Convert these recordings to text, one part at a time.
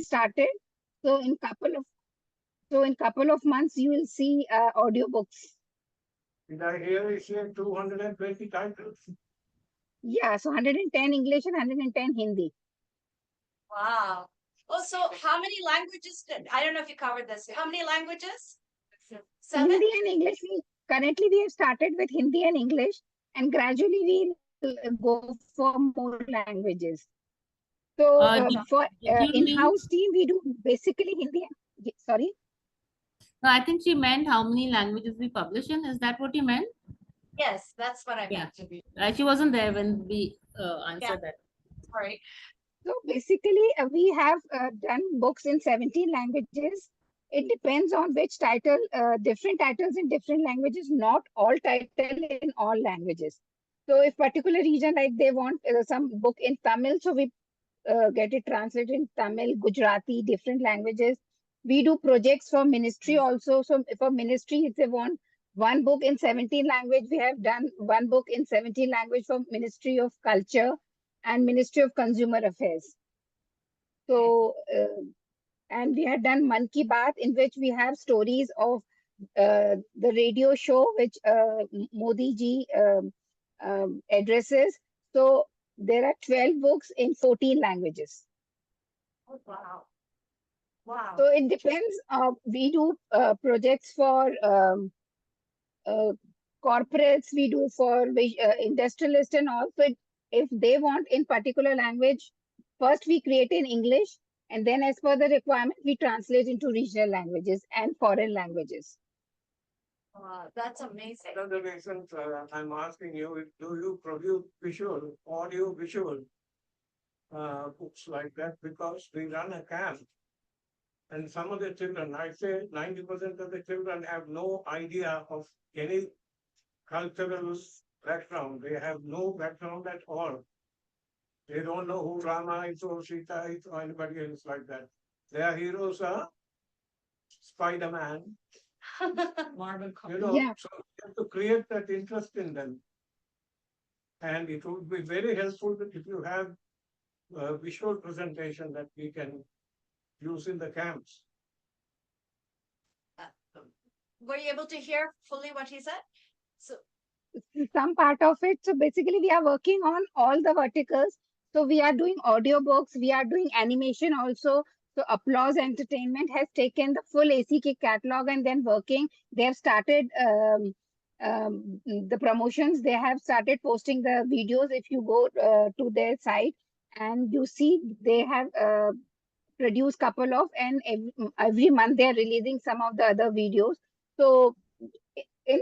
started. So in couple of months, you will see audiobooks. Did I hear you say 220 titles? Yeah, so 110 English and 110 Hindi. Wow. Oh, so how many languages I don't know if you covered this. How many languages? 7? Hindi and English. Currently we have started with Hindi and English, and gradually we'll go for more languages. So for Did you mean? in-house team, we do basically Hindi. Sorry. No, I think she meant how many languages we publish in. Is that what you meant? Yes, that's what I Yeah. meant. She wasn't there when we answered that. Sorry. So basically, we have done books in 17 languages. It depends on which title, different titles in different languages, not all title in all languages. So if particular region, like they want some book in Tamil, so we get it translated in Tamil, Gujarati, different languages. We do projects for ministry also. So for ministry, if they want one book in 17 language, we have done one book in 17 language for Ministry of Culture and Ministry of Consumer Affairs. So, and we had done Man Ki Baat, in which we have stories of the radio show which Modi ji addresses. So there are 12 books in 14 languages. Oh, wow. Wow. So it depends. We do projects for corporates, we do for industrialists and all. So if they want in particular language, first we create in English, and then as per the requirement, we translate into regional languages and foreign languages. Wow, that's amazing. Another reason I'm asking you is, do you produce visual, audio visual books like that? Because we run a camp. And some of the children, I say 90% of the children have no idea of any cultural background. They have no background at all. They don't know who Rama is or Sita is or anybody else like that. Their heroes are Spider-Man. Marvel You know, Yeah. so you have to create that interest in them. And it would be very helpful if you have a visual presentation that we can use in the camps. Were you able to hear fully what he said? So Some part of it. So basically, we are working on all the verticals. So we are doing audiobooks, we are doing animation also. So Applause Entertainment has taken the full ACK catalog and then working. They have started the promotions. They have started posting the videos. If you go to their site and you see, they have produced couple of, and every month they are releasing some of the other videos. So in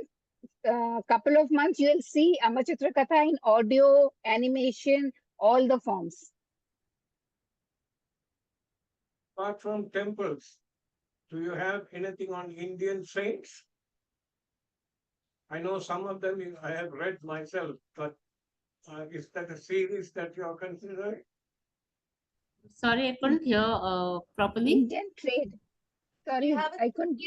couple of months, you will see Amar Chitra Katha in audio, animation, all the forms. Apart from temples, do you have anything on Indian saints? I know some of them I have read myself, but is that a series that you are considering? Sorry, I couldn't hear properly. Indian trade. Sorry, I couldn't.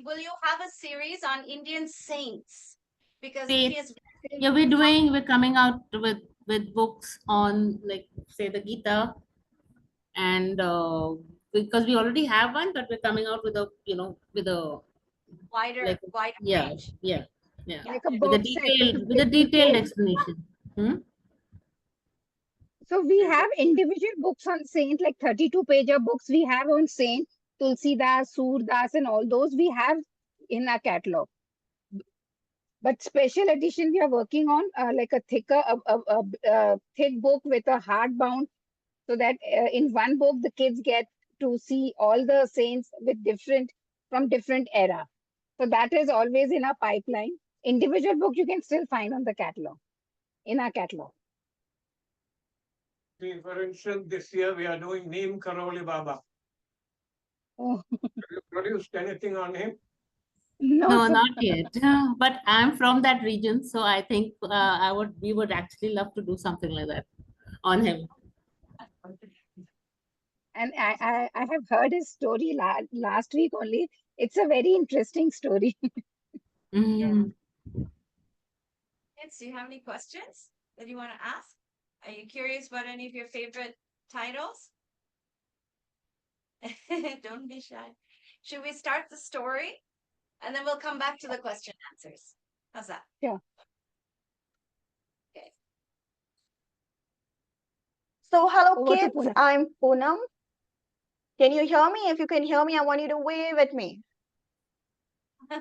will you have a series on Indian saints? Because Saints. Yeah, we're coming out with books on, like, say, the Gita, and because we already have one, but we're coming out with a wider like, wider yeah, range. yeah, Like a with a book set. detailed explanation. So we have individual books on saint, like 32-pager books we have on saint, Tulsidas, Surdas, and all those we have in our catalog. But special edition we are working on, like a thicker, thick book with a hardbound, so that in one book the kids get to see all the saints with from different era. So that is always in our pipeline. Individual book you can still find on the catalog, in our catalog. See, for instance, this year we are doing Neem Karoli Baba. Oh. Have you produced anything on him? No, not yet. But I'm from that region, so I think we would actually love to do something like that on him. And I have heard his story last week only. It's a very interesting story. Mm. Do you have any questions that you want to ask? Are you curious about any of your favorite titles? Don't be shy. Should we start the story? And then we'll come back to the question answers. How's that? Yeah. Okay. So, hello Over to kids, Poonam. I'm Poonam. Can you hear me? If you can hear me, I want you to wave at me. Yeah,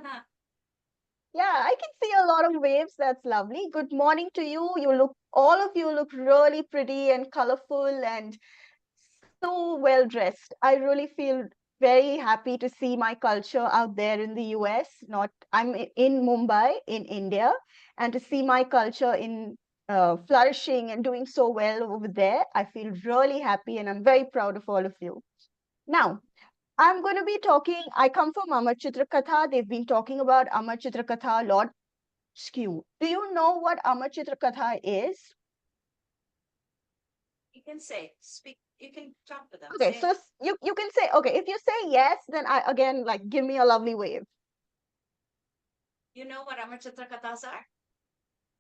I can see a lot of waves. That's lovely. Good morning to you. All of you look really pretty and colorful and so well dressed. I really feel very happy to see my culture out there in the US. I'm in Mumbai in India, and to see my culture in flourishing and doing so well over there, I feel really happy and I'm very proud of all of you. Now, I'm going to be talking. I come from Amar Chitra Katha. They've been talking about Amar Chitra Katha a lot. Skew. Do you know what Amar Chitra Katha is? You can speak, you can talk to them. Okay, Say so it. you can say, okay, if you say yes, then I again like give me a lovely wave. You know what Amar Chitra Kathas are?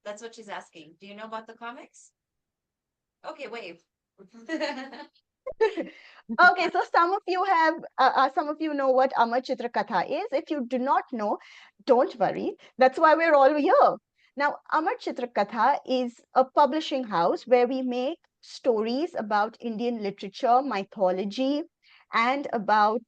That's what she's asking. Do you know about the comics? Okay, wave. Okay, so some of you know what Amar Chitra Katha is. If you do not know, don't worry. That's why we're all here. Now, Amar Chitra Katha is a publishing house where we make stories about Indian literature, mythology, and about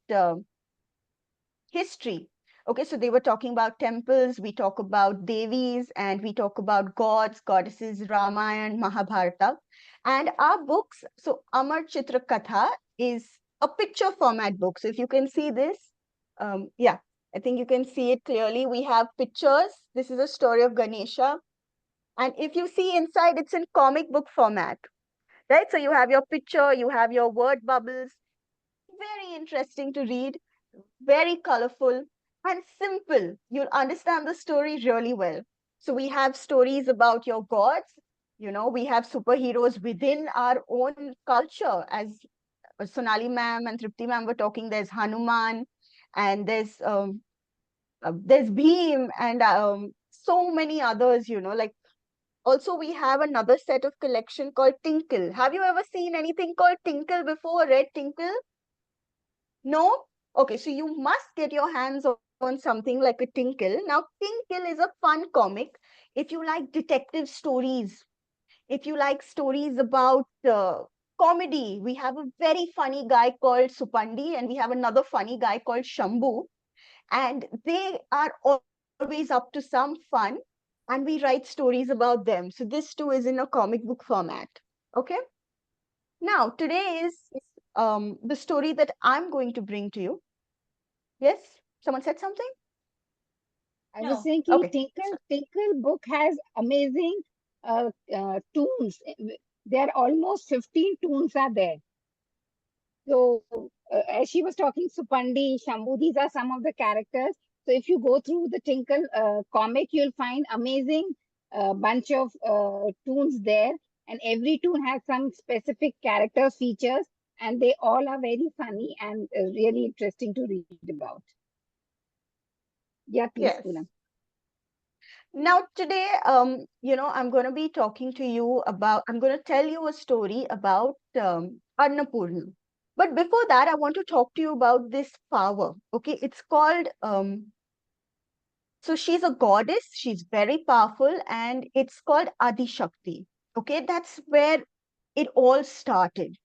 history. Okay, so they were talking about temples, we talk about devis, and we talk about gods, goddesses, Ramayana, Mahabharata. And our books, so Amar Chitra Katha is a picture format book. So if you can see this, yeah, I think you can see it clearly. We have pictures. This is a story of Ganesha. And if you see inside, it's in comic book format, right? So you have your picture, you have your word bubbles. Very interesting to read, very colorful and simple. You'll understand the story really well. So we have stories about your gods. We have superheroes within our own culture. As Sonali ma'am and Tripti ma'am were talking, there's Hanuman and there's Bhim and so many others, like also we have another set of collection called Tinkle. Have you ever seen anything called Tinkle before? Red Tinkle? No? Okay, so you must get your hands on something like a Tinkle. Now, Tinkle is a fun comic. If you like detective stories, if you like stories about comedy, we have a very funny guy called Supandi and we have another funny guy called Shambhu. And they are always up to some fun and we write stories about them. So this too is in a comic book format. Okay? Now, today is the story that I'm going to bring to you. Yes? Someone said something? I was No. saying Okay. Tinkle book has amazing tunes. There are almost 15 tunes are there. So as she was talking, Supandi, Shambhu, these are some of the characters. So if you go through the Tinkle comic, you'll find amazing bunch of tunes there. And every tune has some specific character features. And they all are very funny and really interesting to read about. Yeah, please, Yes. Poonam. Now, today, I'm going to be talking to you I'm going to tell you a story about Annapurna. But before that, I want to talk to you about this power. Okay, it's called, so she's a goddess, she's very powerful, and it's called Adi Shakti. Okay, that's where it all started.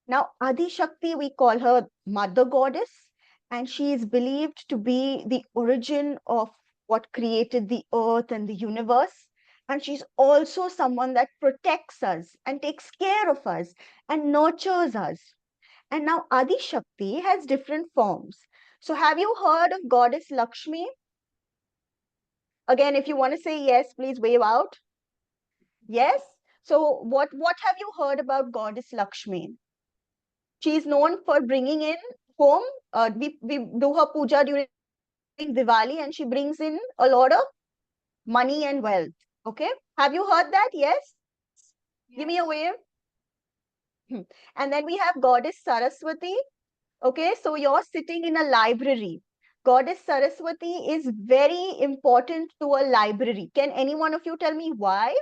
Now, Adi Shakti, we call her Mother Goddess, and she is believed to be the origin of what created the earth and the universe. And she's also someone that protects us and takes care of us and nurtures us. And now Adi Shakti has different forms. So, have you heard of Goddess Lakshmi? Again, if you want to say yes, please wave out. Yes. So, what have you heard about Goddess Lakshmi? She is known for bringing in home. We do her puja during Diwali and she brings in a lot of money and wealth. Okay. Have you heard that? Yes. Give me a Yes. wave. And then we have Goddess Saraswati. Okay. So you're sitting in a library. Goddess Saraswati is very important to a library. Can any one of you tell me why?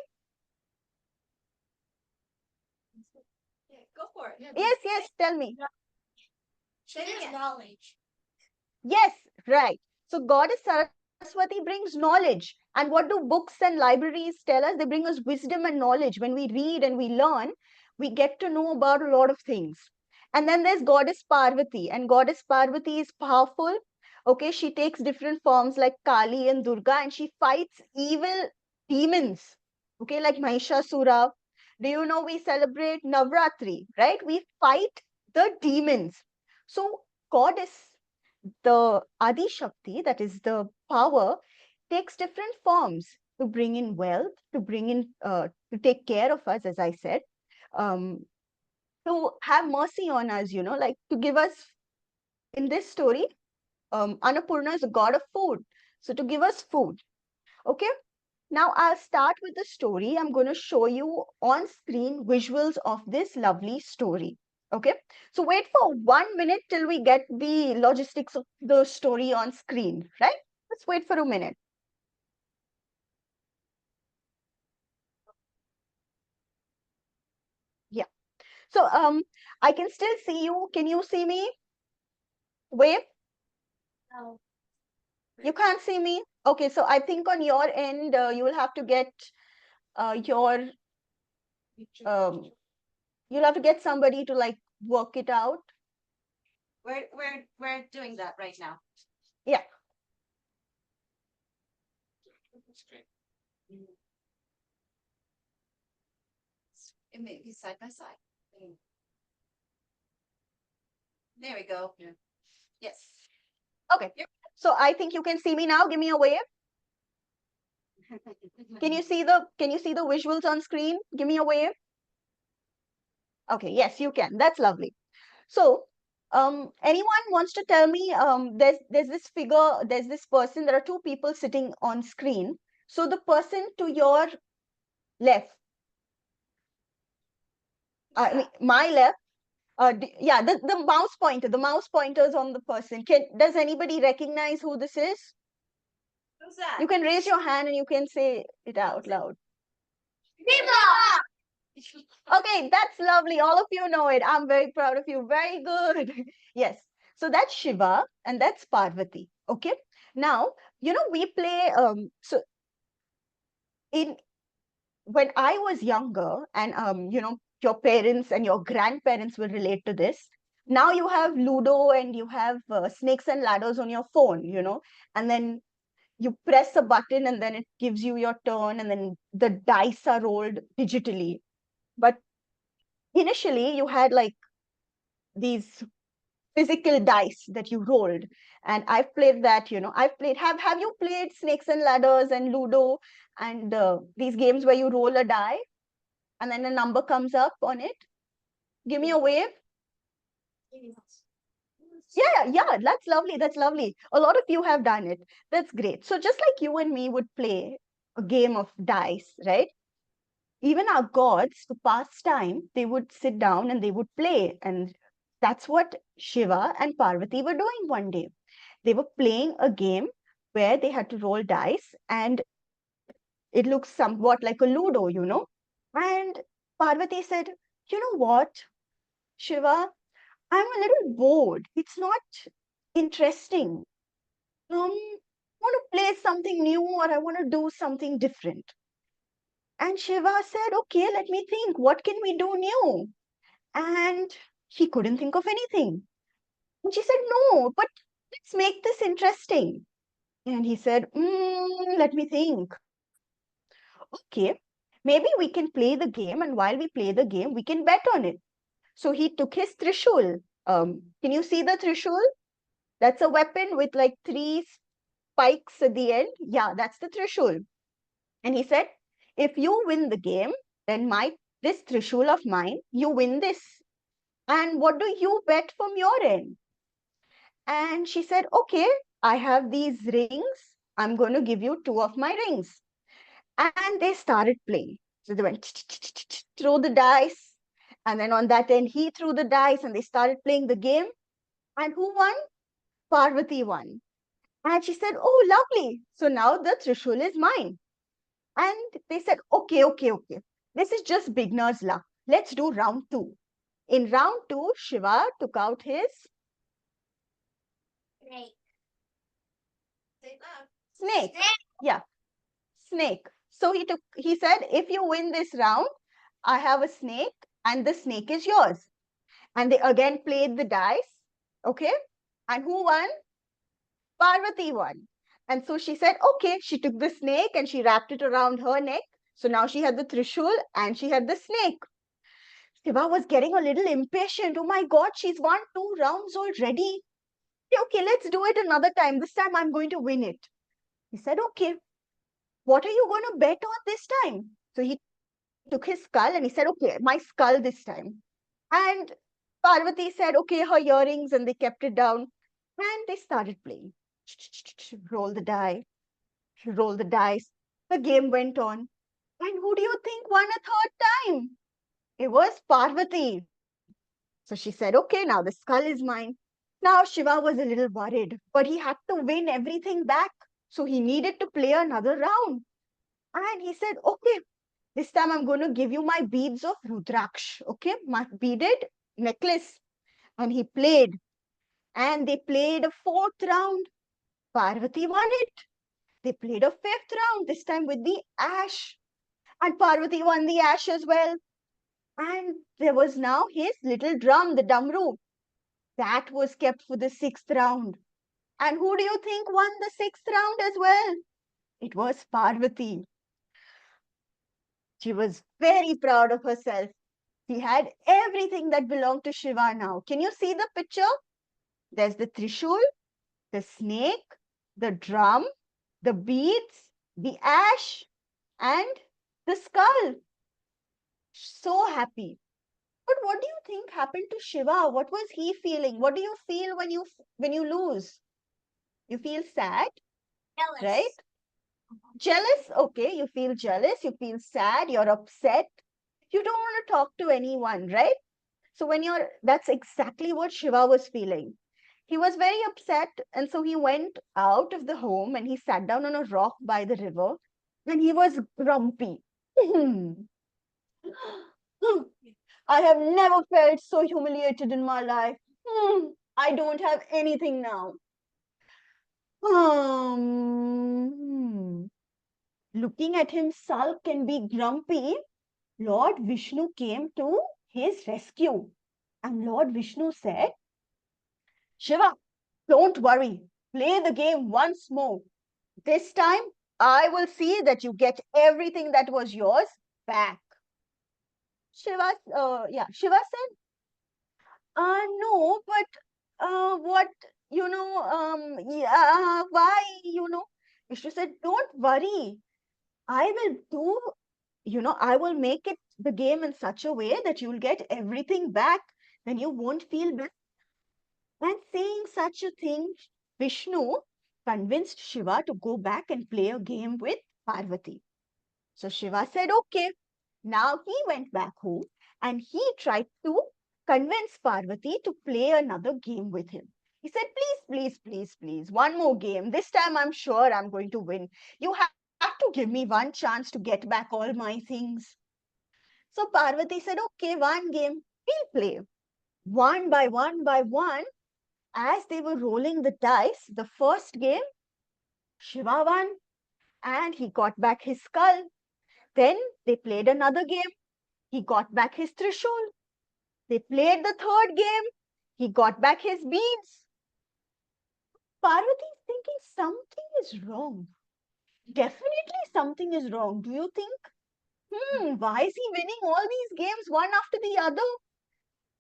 Yeah, go for it. Yes, yes, tell me. Say it again. Knowledge. Yes, right. So Goddess Saraswati brings knowledge. And what do books and libraries tell us? They bring us wisdom and knowledge. When we read and we learn, we get to know about a lot of things. And then there's Goddess Parvati. And Goddess Parvati is powerful. Okay, she takes different forms like Kali and Durga, and she fights evil demons. Okay, like Mahishasura. Do you know we celebrate Navratri, right? We fight the demons. So Goddess, the Adi Shakti, that is the power, takes different forms to bring in wealth, to bring in, to take care of us, as I said, um, to have mercy on us, like to give us, in this story, Annapurna is a god of food. So to give us food. Okay. Now I'll start with the story. I'm going to show you on screen visuals of this lovely story. Okay. So wait for 1 minute till we get the logistics of the story on screen, right? Let's wait for a minute. Yeah. So I can still see you. Can you see me? Wave? No. You can't see me? Okay. So I think on your end, you will have to get your you'll have to get somebody to like work it out. We're doing that right now. Yeah. It may be side by side. There we go. Yes. Okay. So I think you can see me now. Give me a wave. Can you see the visuals on screen? Give me a wave. Okay, yes, you can. That's lovely. So anyone wants to tell me, there's this figure, there's this person, there are two people sitting on screen. So the person to your left, I mean my left, yeah, the mouse pointer is on the person. Does anybody recognize who this is? Who's that? You can raise your hand and you can say it out loud. Okay, that's lovely. All of you know it. I'm very proud of you. Very good. Yes. So that's Shiva and that's Parvati. Okay. Now, we play, so in when I was younger, and your parents and your grandparents will relate to this. Now you have Ludo and you have snakes and ladders on your phone, and then you press a button and then it gives you your turn, and then the dice are rolled digitally. But initially, you had like these physical dice that you rolled, and I've played that. I've played. Have you played Snakes and Ladders and Ludo and these games where you roll a die and then a number comes up on it? Give me a wave. Yeah, that's lovely. That's lovely. A lot of you have done it. That's great. So just like you and me would play a game of dice, right? Even our gods, to pass time, they would sit down and they would play. And that's what Shiva and Parvati were doing one day. They were playing a game where they had to roll dice, and it looks somewhat like a Ludo. And Parvati said, "You know what, Shiva, I'm a little bored. It's not interesting. I want to play something new, or I want to do something different." And Shiva said, "Okay, let me think. What can we do new?" And he couldn't think of anything. And she said, "No, but let's make this interesting." And he said, "Let me think. Okay, maybe we can play the game, and while we play the game, we can bet on it." So he took his Trishul. Can you see the Trishul? That's a weapon with like 3 spikes at the end. Yeah, that's the Trishul. And he said, "If you win the game, then this Trishul of mine, you win this. And what do you bet from your end?" And she said, "Okay, I have these rings. I'm going to give you 2 of my rings." And they started playing. So they went, throw the dice. And then on that end, he threw the dice and they started playing the game. And who won? Parvati won. And she said, "Oh, lovely. So now the Trishul is mine." And they said, "Okay. This is just beginner's luck. Let's do round 2. In round 2, Shiva took out his Snake. Yeah, snake. So he said, if you win this round, I have a snake and the snake is yours. And they again played the dice. Okay. And who won? Parvati won. And so she said, okay, she took the snake and she wrapped it around her neck. So now she had the Trishul and she had the snake. Shiva was getting a little impatient. Oh my God, she's won 2 rounds already. Okay, let's do it another time. This time I'm going to win it. He said, okay, what are you going to bet on this time? So he took his skull and he said, okay, my skull this time. And Parvati said, okay, her earrings, and they kept it down. And they started playing. Roll the die, roll the dice. The game went on. And who do you think won a third time? It was Parvati. So she said, okay, now the skull is mine. Now Shiva was a little worried, but he had to win everything back. So he needed to play another round. And he said, okay, this time I'm going to give you my beads of Rudraksh. Okay, my beaded necklace. And he played. And they played a 4th round. Parvati won it. They played a 5th round, this time with the ash. And Parvati won the ash as well. And there was now his little drum, the damru. That was kept for the 6th round. And who do you think won the 6th round as well? It was Parvati. She was very proud of herself. She had everything that belonged to Shiva now. Can you see the picture? There's the Trishul, the snake, the drum, the beads, the ash, and the skull. So happy. But what do you think happened to Shiva? What was he feeling? What do you feel when you lose? You feel sad, Jealous. right? Jealous, okay, you feel jealous, you feel sad, you're upset. You don't want to talk to anyone, right? So that's exactly what Shiva was feeling. He was very upset, and so he went out of the home and he sat down on a rock by the river, and he was grumpy. I have never felt so humiliated in my life. I don't have anything now. Looking at him sulk and be grumpy, Lord Vishnu came to his rescue. And Lord Vishnu said, Shiva, don't worry. Play the game once more. This time, I will see that you get everything that was yours back. Shiva said, no, but what, why, Vishnu said, don't worry. I will I will make it the game in such a way that you'll get everything back. Then you won't feel bad. And saying such a thing, Vishnu convinced Shiva to go back and play a game with Parvati. So Shiva said, okay. Now he went back home and he tried to convince Parvati to play another game with him. He said, please, one more game. This time I'm sure I'm going to win. You have to give me one chance to get back all my things. So Parvati said, okay, one game, we'll play. One by one, as they were rolling the dice, the first game, Shiva won and he got back his skull. Then they played another game. He got back his Trishul. They played the third game. He got back his beads. Parvati is thinking something is wrong. Definitely something is wrong. Do you think? Why is he winning all these games one after the other?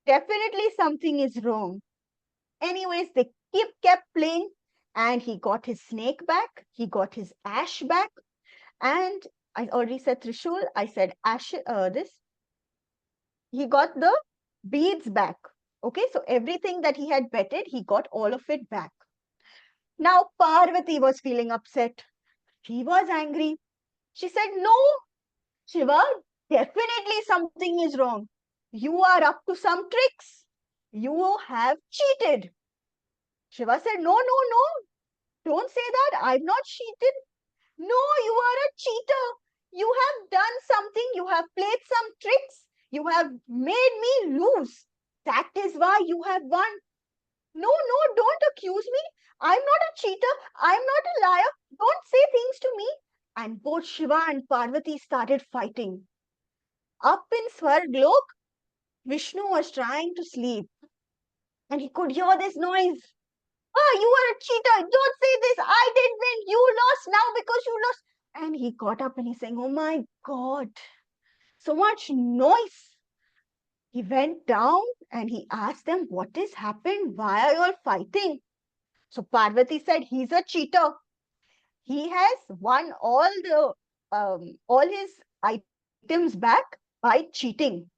Definitely something is wrong. Anyways, they kept playing and he got his snake back. He got his ash back. And I already said Trishul. I said ash, he got the beads back. Okay, so everything that he had betted, he got all of it back. Now Parvati was feeling upset. She was angry. She said, no, Shiva, definitely something is wrong. You are up to some tricks. You have cheated. Shiva said, no, don't say that. I've not cheated. No, you are a cheater. You have done something. You have played some tricks. You have made me lose. That is why you have won. No, don't accuse me. I'm not a cheater. I'm not a liar. Don't say things to me. And both Shiva and Parvati started fighting. Up in Swarglok, Vishnu was trying to sleep and he could hear this noise. Ah, you are a cheater. Don't say this. I did win. You lost now because you lost. And he got up and he's saying, oh my God, so much noise. He went down and he asked them, what has happened? Why are you all fighting? So Parvati said, he's a cheater. He has won all his items back by cheating.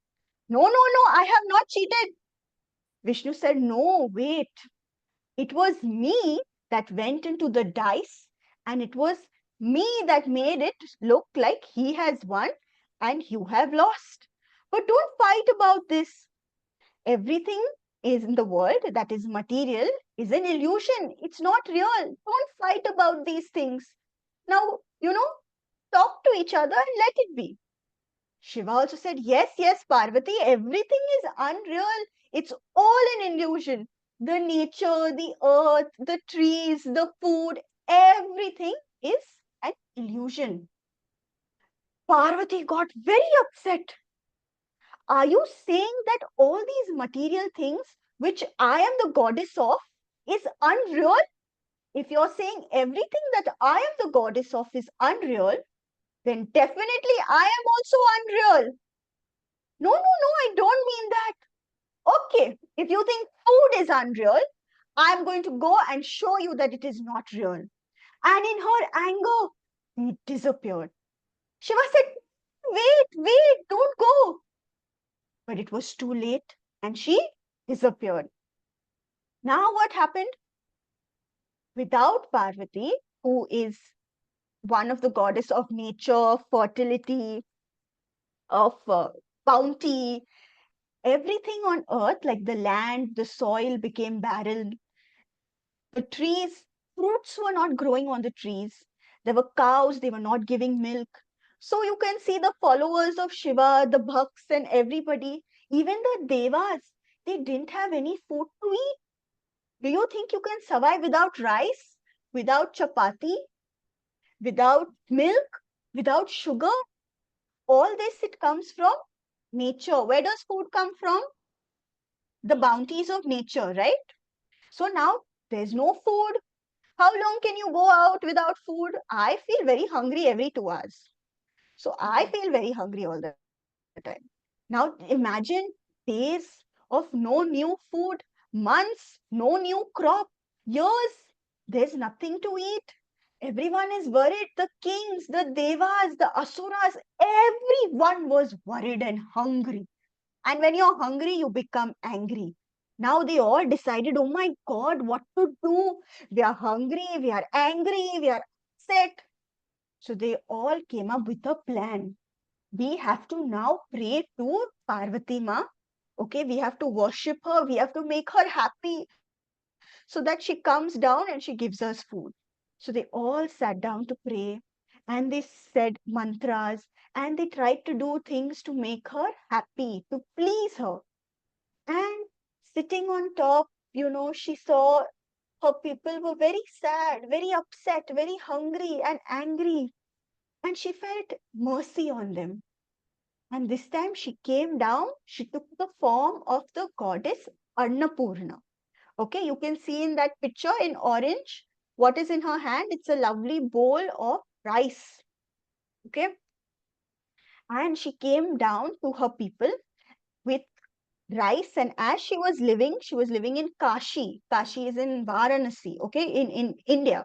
No, no, no, I have not cheated. Vishnu said, no, wait. It was me that went into the dice and it was me that made it look like he has won and you have lost. But don't fight about this. Everything is in the world that is material is an illusion. It's not real. Don't fight about these things. Now, talk to each other and let it be. Shiva also said, yes, yes, Parvati, everything is unreal. It's all an illusion. The nature, the earth, the trees, the food, everything is an illusion. Parvati got very upset. Are you saying that all these material things, which I am the goddess of, is unreal? If you're saying everything that I am the goddess of is unreal, then definitely I am also unreal. No, no, no, I don't mean that. Okay, if you think food is unreal, I'm going to go and show you that it is not real. And in her anger, he disappeared. Shiva said, wait, wait, don't go. But it was too late and she disappeared. Now what happened? Without Parvati, who is one of the goddess of nature, fertility, of bounty, everything on earth, like the land, the soil became barren. The trees, fruits were not growing on the trees. There were cows, they were not giving milk. So you can see the followers of Shiva, the Bhaks and everybody, even the Devas, they didn't have any food to eat. Do you think you can survive without rice, without chapati, without milk, without sugar? All this, it comes from nature. Where does food come from? The bounties of nature, right? So now there's no food. How long can you go out without food? I feel very hungry every 2 hours. So I feel very hungry all the time. Now imagine days of no new food, months, no new crop, years, there's nothing to eat. Everyone is worried. The kings, the devas, the asuras, everyone was worried and hungry. And when you're hungry, you become angry. Now they all decided, oh my God, what to do? We are hungry, we are angry, we are upset. So they all came up with a plan. We have to now pray to Parvati Ma. Okay, we have to worship her, we have to make her happy so that she comes down and she gives us food. So they all sat down to pray and they said mantras and they tried to do things to make her happy, to please her. And sitting on top, she saw her people were very sad, very upset, very hungry and angry. And she felt mercy on them. And this time she came down, she took the form of the goddess Annapurna. Okay, you can see in that picture in orange, what is in her hand? It's a lovely bowl of rice. Okay, and she came down to her people with rice. And as she was living in Kashi is in Varanasi, okay, in India.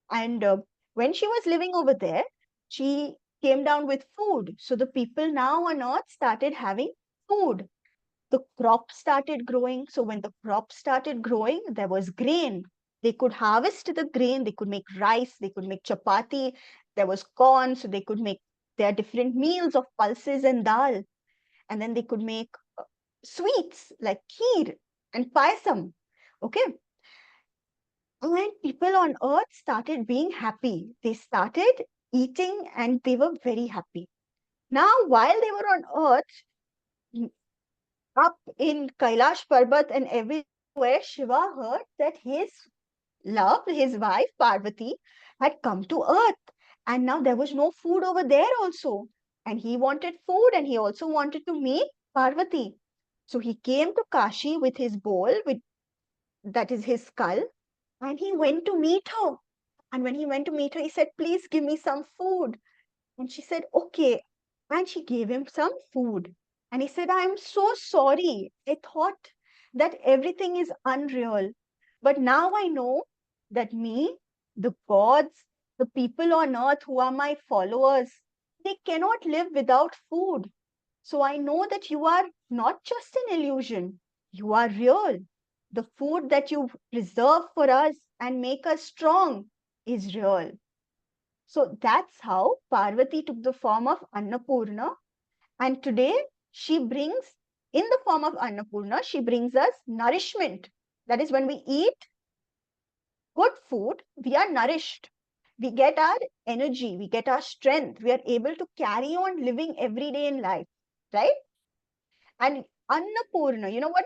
And when she was living over there, she came down with food. So the people now on earth started having food. The crop started growing. So when the crop started growing, there was grain. They could harvest the grain, they could make rice, they could make chapati, there was corn, so they could make their different meals of pulses and dal. And then they could make sweets like kheer and payasam. Okay. And people on earth started being happy. They started eating and they were very happy. Now, while they were on earth, up in Kailash Parbat and everywhere, Shiva heard that his love, his wife Parvati, had come to earth. And now there was no food over there also. And he wanted food and he also wanted to meet Parvati. So he came to Kashi with his bowl, with that is his skull, and he went to meet her. And when he went to meet her, he said, "Please give me some food." And she said, "Okay." And she gave him some food. And he said, "I am so sorry. I thought that everything is unreal. But now I know that me, the gods, the people on earth who are my followers, they cannot live without food. So I know that you are not just an illusion, you are real. The food that you preserve for us and make us strong is real." So that's how Parvati took the form of Annapurna. And today she brings, in the form of Annapurna, she brings us nourishment. That is, when we eat good food, we are nourished. We get our energy, we get our strength, we are able to carry on living every day in life, right? And Annapurna, you know what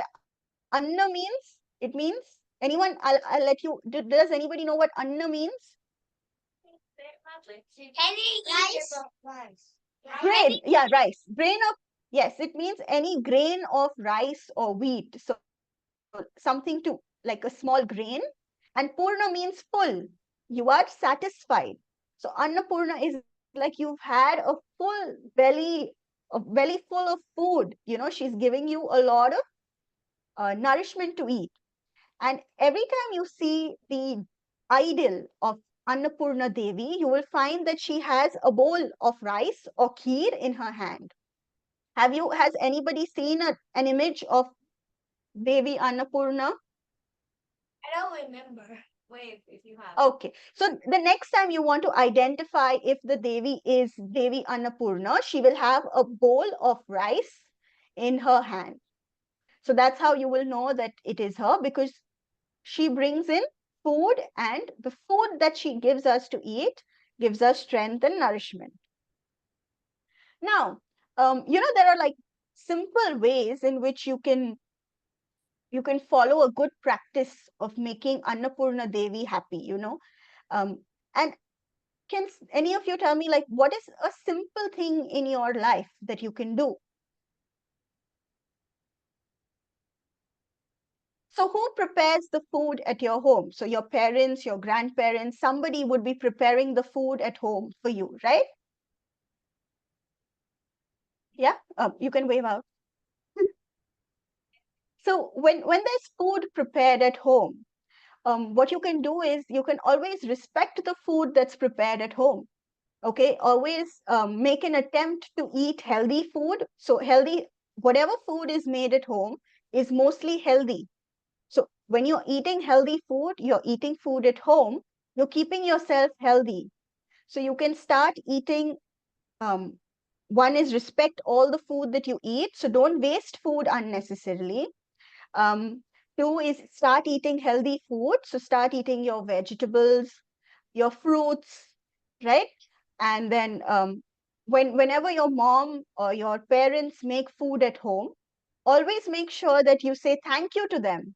Anna means? It means, anyone, I'll let you, does anybody know what Anna means? Grain, yeah, rice. Grain of, yes, it means any grain of rice or wheat. So something to, like a small grain. And Purna means full. You are satisfied. So Annapurna is like you've had a full belly, a belly full of food. You know, she's giving you a lot of nourishment to eat. And every time you see the idol of Annapurna Devi, you will find that she has a bowl of rice or kheer in her hand. Has anybody seen an image of Devi Annapurna? I don't remember. Wait, if you have. Okay, so the next time you want to identify if the Devi is Devi Annapurna, she will have a bowl of rice in her hand. So that's how you will know that it is her, because she brings in food, and the food that she gives us to eat gives us strength and nourishment. Now, there are like simple ways in which you can follow a good practice of making Annapurna Devi happy, and can any of you tell me, like, what is a simple thing in your life that you can do? So who prepares the food at your home? So your parents, your grandparents, somebody would be preparing the food at home for you, right? Yeah, you can wave out. So when there's food prepared at home, what you can do is you can always respect the food that's prepared at home. Okay, always make an attempt to eat healthy food. So healthy, whatever food is made at home is mostly healthy. So when you're eating healthy food, you're eating food at home, you're keeping yourself healthy. So you can start eating, one is respect all the food that you eat. So don't waste food unnecessarily. Um, Two is start eating healthy food. So start eating your vegetables, your fruits, right? And then whenever your mom or your parents make food at home, always make sure that you say thank you to them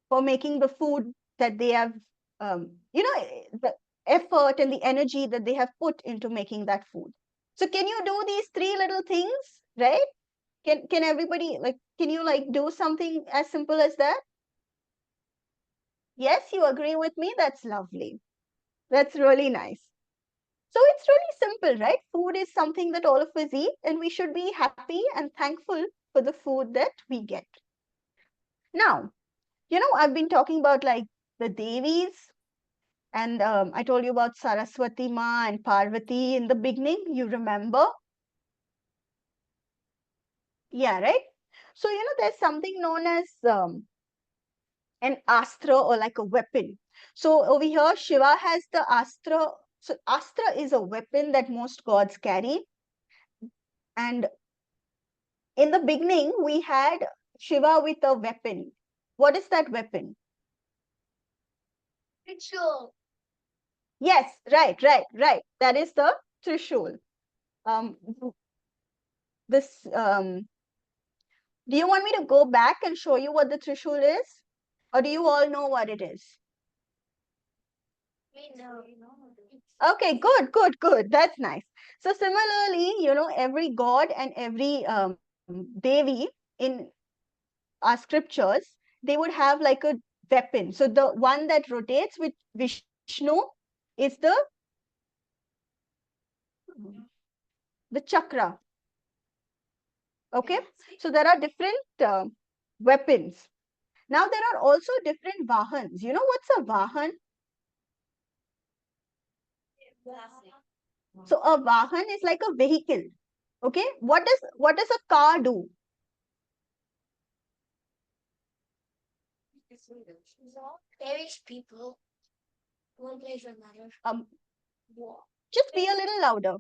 for making the food that they have, the effort and the energy that they have put into making that food. So can you do these three little things, right? Can everybody, like, can you like do something as simple as that? Yes, you agree with me? That's lovely. That's really nice. So it's really simple, right? Food is something that all of us eat, and we should be happy and thankful for the food that we get. Now, I've been talking about like the Devis, and I told you about Saraswati Ma and Parvati in the beginning. You remember? Yeah, right? So, there's something known as an astra, or like a weapon. So over here, Shiva has the astra. So astra is a weapon that most gods carry. And in the beginning, we had Shiva with a weapon. What is that weapon? Ritual. Yes, right. That is the Trishul. Um, this Do you want me to go back and show you what the Trishul is? Or do you all know what it is? Okay, good. That's nice. So similarly, every god and every devi in our scriptures, they would have like a weapon. So the one that rotates with Vishnu is the chakra. Okay, so there are different weapons. Now there are also different vahans. You know what's a vahan? So a vahan is like a vehicle. Okay, what does a car do? Carries people one place or another. Just be a little louder.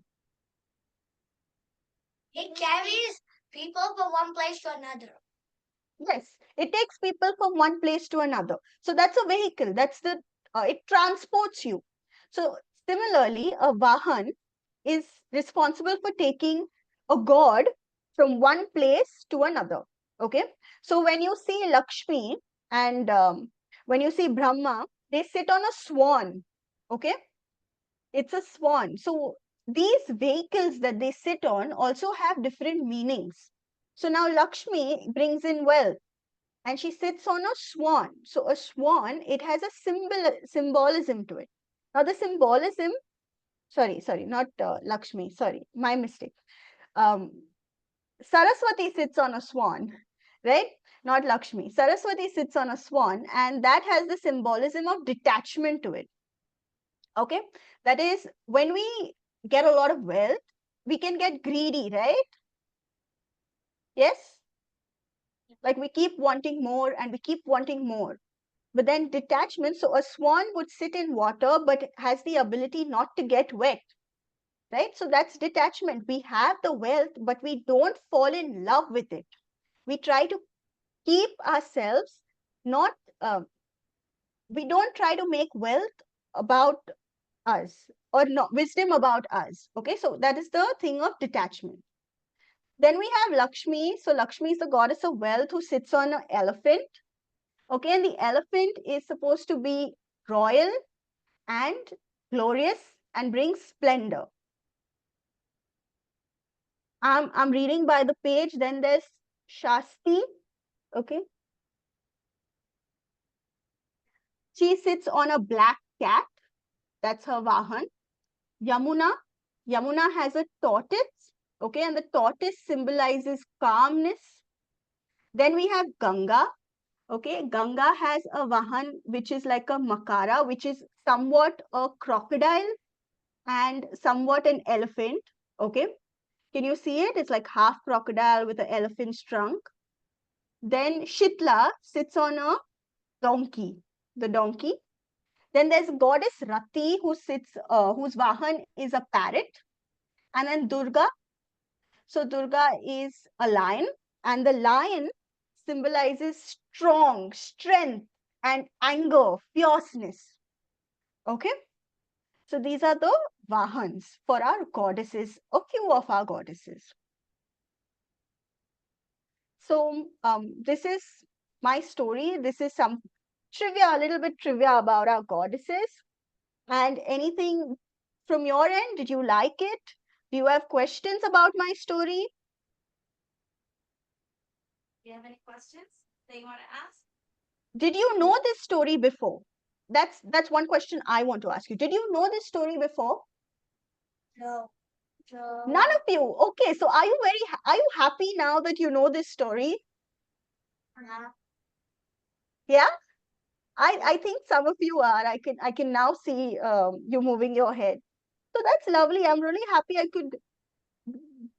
It carries people from one place to another. Yes, it takes people from one place to another. So that's a vehicle. It transports you. So similarly, a vahan is responsible for taking a god from one place to another. Okay. So when you see Lakshmi and when you see Brahma, they sit on a swan. Okay. It's a swan. So these vehicles that they sit on also have different meanings. So now Lakshmi brings in wealth and she sits on a swan. So a swan, it has a symbolism to it. Now the symbolism, sorry, not Lakshmi, sorry, my mistake. Saraswati sits on a swan, right? Not Lakshmi. Saraswati sits on a swan, and that has the symbolism of detachment to it. Okay, that is when we get a lot of wealth, we can get greedy, right? Yes, like we keep wanting more and we keep wanting more. But then detachment, so a swan would sit in water but has the ability not to get wet, right? So that's detachment. We have the wealth, but we don't fall in love with it. We try to keep ourselves not, we don't try to make wealth about us or not wisdom about us. Okay, so that is the thing of detachment. Then we have Lakshmi. So Lakshmi is the goddess of wealth who sits on an elephant. Okay, and the elephant is supposed to be royal and glorious and brings splendor. I'm reading by the page. Then there's Shasti. Okay, she sits on a black cat. That's her vahan. Yamuna. Yamuna has a tortoise. Okay, and the tortoise symbolizes calmness. Then we have Ganga. Okay, Ganga has a vahan which is like a makara, which is somewhat a crocodile and somewhat an elephant. Okay, can you see it? It's like half crocodile with an elephant's trunk. Then Shitla sits on a donkey, the donkey. Then there's goddess Rati who sits, whose vahan is a parrot. And then Durga. So Durga is a lion, and the lion symbolizes strong, strength, and anger, fierceness. Okay. So these are the vahans for our goddesses, a few of our goddesses. So this is my story. This is some trivia, a little bit trivia about our goddesses. And anything from your end, did you like it? Do you have questions about my story? Do you have any questions that you want to ask? Did you know this story before? That's one question I want to ask you. Did you know this story before? No. None of you. Okay, so are you happy now that you know this story? Yeah? I think some of you are. I can now see you moving your head. So that's lovely. I'm really happy I could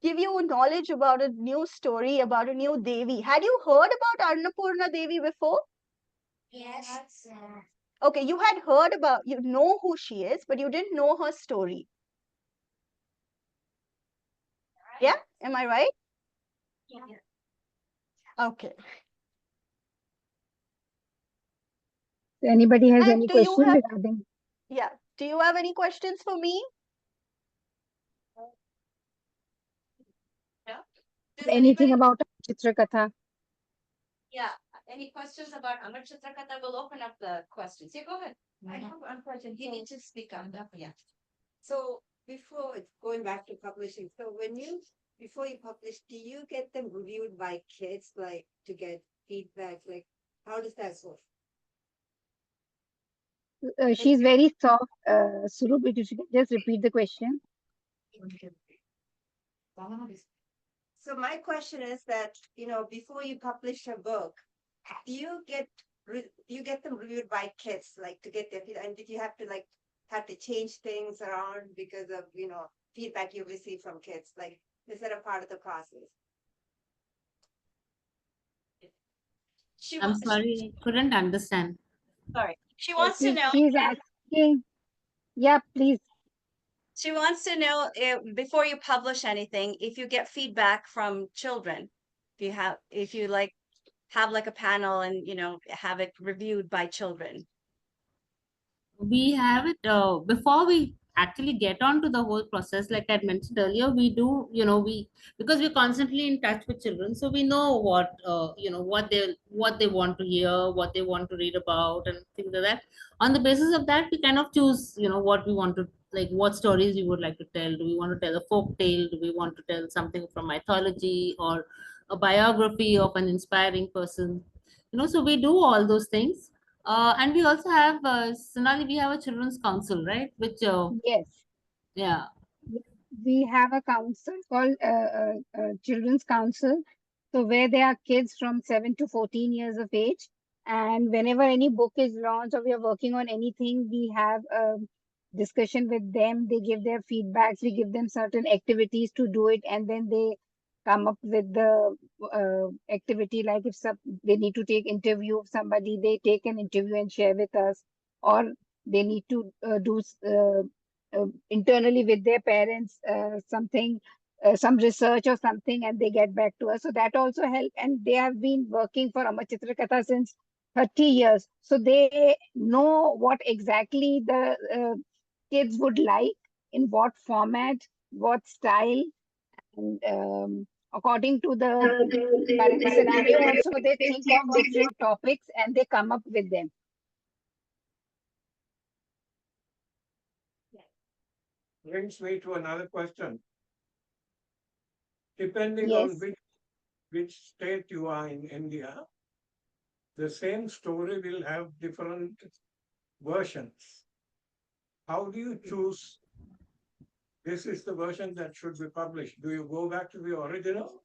give you knowledge about a new story, about a new Devi. Had you heard about Annapoorna Devi before? Yes. Okay, you had heard about, you know who she is, but you didn't know her story. Yeah? Am I right? Yeah. Okay. So anybody has And any do you question have, regarding yeah, do you have any questions for me? No? Does anything anybody? about Chitra Katha? Yeah. any questions about Amar Chitra Katha? We'll open up the questions. Yeah, go ahead. I have one question. You need to speak up. Yeah. So before going back to publishing, so before you publish, do you get them reviewed by kids, like to get feedback? Like, how does that work? She's very soft. Suru, if you can just repeat the question. So my question is that, before you publish a book, do you get them reviewed by kids, like to get their feedback? And did you have to change things around because of, feedback you receive from kids? Like, is that a part of the process? I'm sorry, I couldn't understand. Sorry. She wants to know. She's asking. Yeah, please. She wants to know before you publish anything, if you get feedback from children, if you have like a panel and have it reviewed by children. We have it before we actually get on to the whole process. Like I mentioned earlier, we do, because we're constantly in touch with children, so we know what what they want to hear, what they want to read about, and things like that. On the basis of that, we kind of choose, what we want to, like, what stories we would like to tell. Do we want to tell a folk tale? Do we want to tell something from mythology, or a biography of an inspiring person? So we do all those things. And we also have, Sonali, we have a children's council, right? Which, Yes. yeah, We have a council called Children's Council. So where there are kids from 7 to 14 years of age. And whenever any book is launched or we are working on anything, we have a discussion with them. They give their feedbacks. We give them certain activities to do it. And then they come up with the activity. Like if they need to take interview of somebody, they take an interview and share with us. Or they need to do internally with their parents something, some research or something, and they get back to us. So that also help. And they have been working for Amar Chitra Katha since 30 years. So they know what exactly the kids would like, in what format, what style, and according to the current scenario also, they think of different topics and they come up with them. Brings me to another question. Depending Yes. on which state you are in India, the same story will have different versions. How do you choose this is the version that should be published? Do you go back to the original?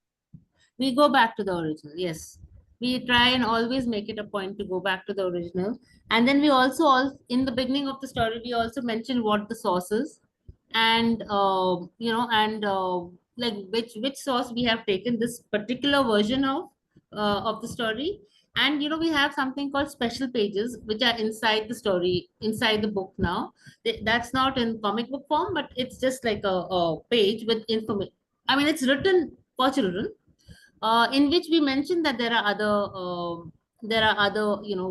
we go back to the original. Yes. We try and always make it a point to go back to the original. And then we also, in the beginning of the story, we also mention what the source is, and, like which source we have taken this particular version of the story. And we have something called special pages, which are inside the story, inside the book. Now that's not in comic book form, but it's just like a page with information. I mean, it's written for children, in which we mention that there are other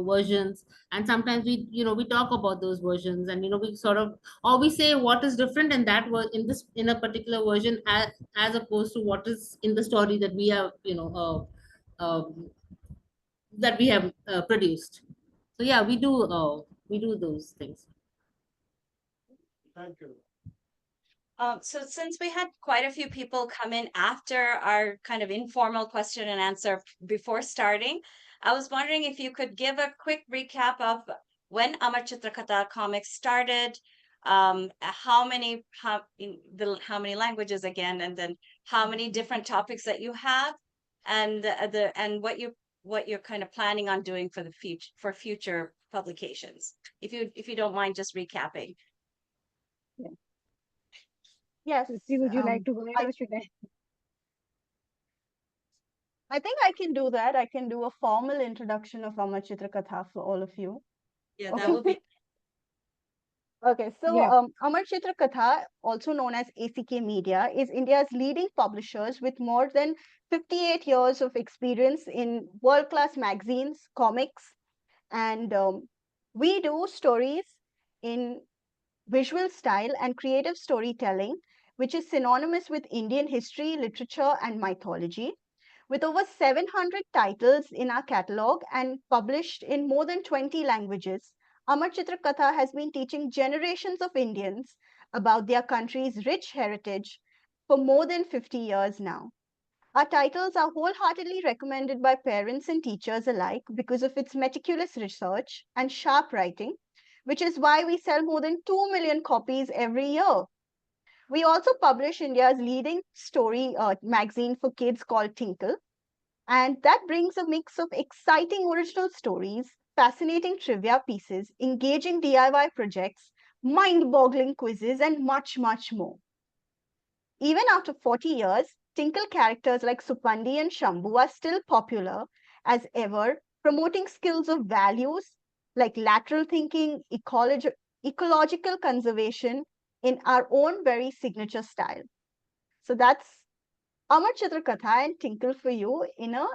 versions. And sometimes we talk about those versions, and we sort of, or we say what is different in that in a particular version, as opposed to what is in the story that we have produced. So yeah, we do those things. Thank you. So since we had quite a few people come in after our kind of informal question and answer before starting, I was wondering if you could give a quick recap of when Amar Chitra Katha comics started, how many languages again, and then how many different topics that you have, and what you're kind of planning on doing for the future publications. If you don't mind just recapping. Yes. Susi, would you like to go ahead or should I? I think I can do that. I can do a formal introduction of Amar Chitra Katha for all of you. Yeah, Okay. that would be. Okay, so Yeah. Amar Chitra Katha, also known as ACK Media, is India's leading publishers with more than 58 years of experience in world-class magazines, comics, and we do stories in visual style and creative storytelling, which is synonymous with Indian history, literature, and mythology. With over 700 titles in our catalog and published in more than 20 languages, Amar Chitra Katha has been teaching generations of Indians about their country's rich heritage for more than 50 years now. Our titles are wholeheartedly recommended by parents and teachers alike because of its meticulous research and sharp writing, which is why we sell more than 2 million copies every year. We also publish India's leading story magazine for kids called Tinkle, and that brings a mix of exciting original stories, fascinating trivia pieces, engaging DIY projects, mind boggling quizzes, and much, much more. Even after 40 years, Tinkle characters like Supandi and Shambhu are still popular as ever, promoting skills of values like lateral thinking, ecological conservation in our own very signature style. So that's Amar Chitra Katha and Tinkle for you in a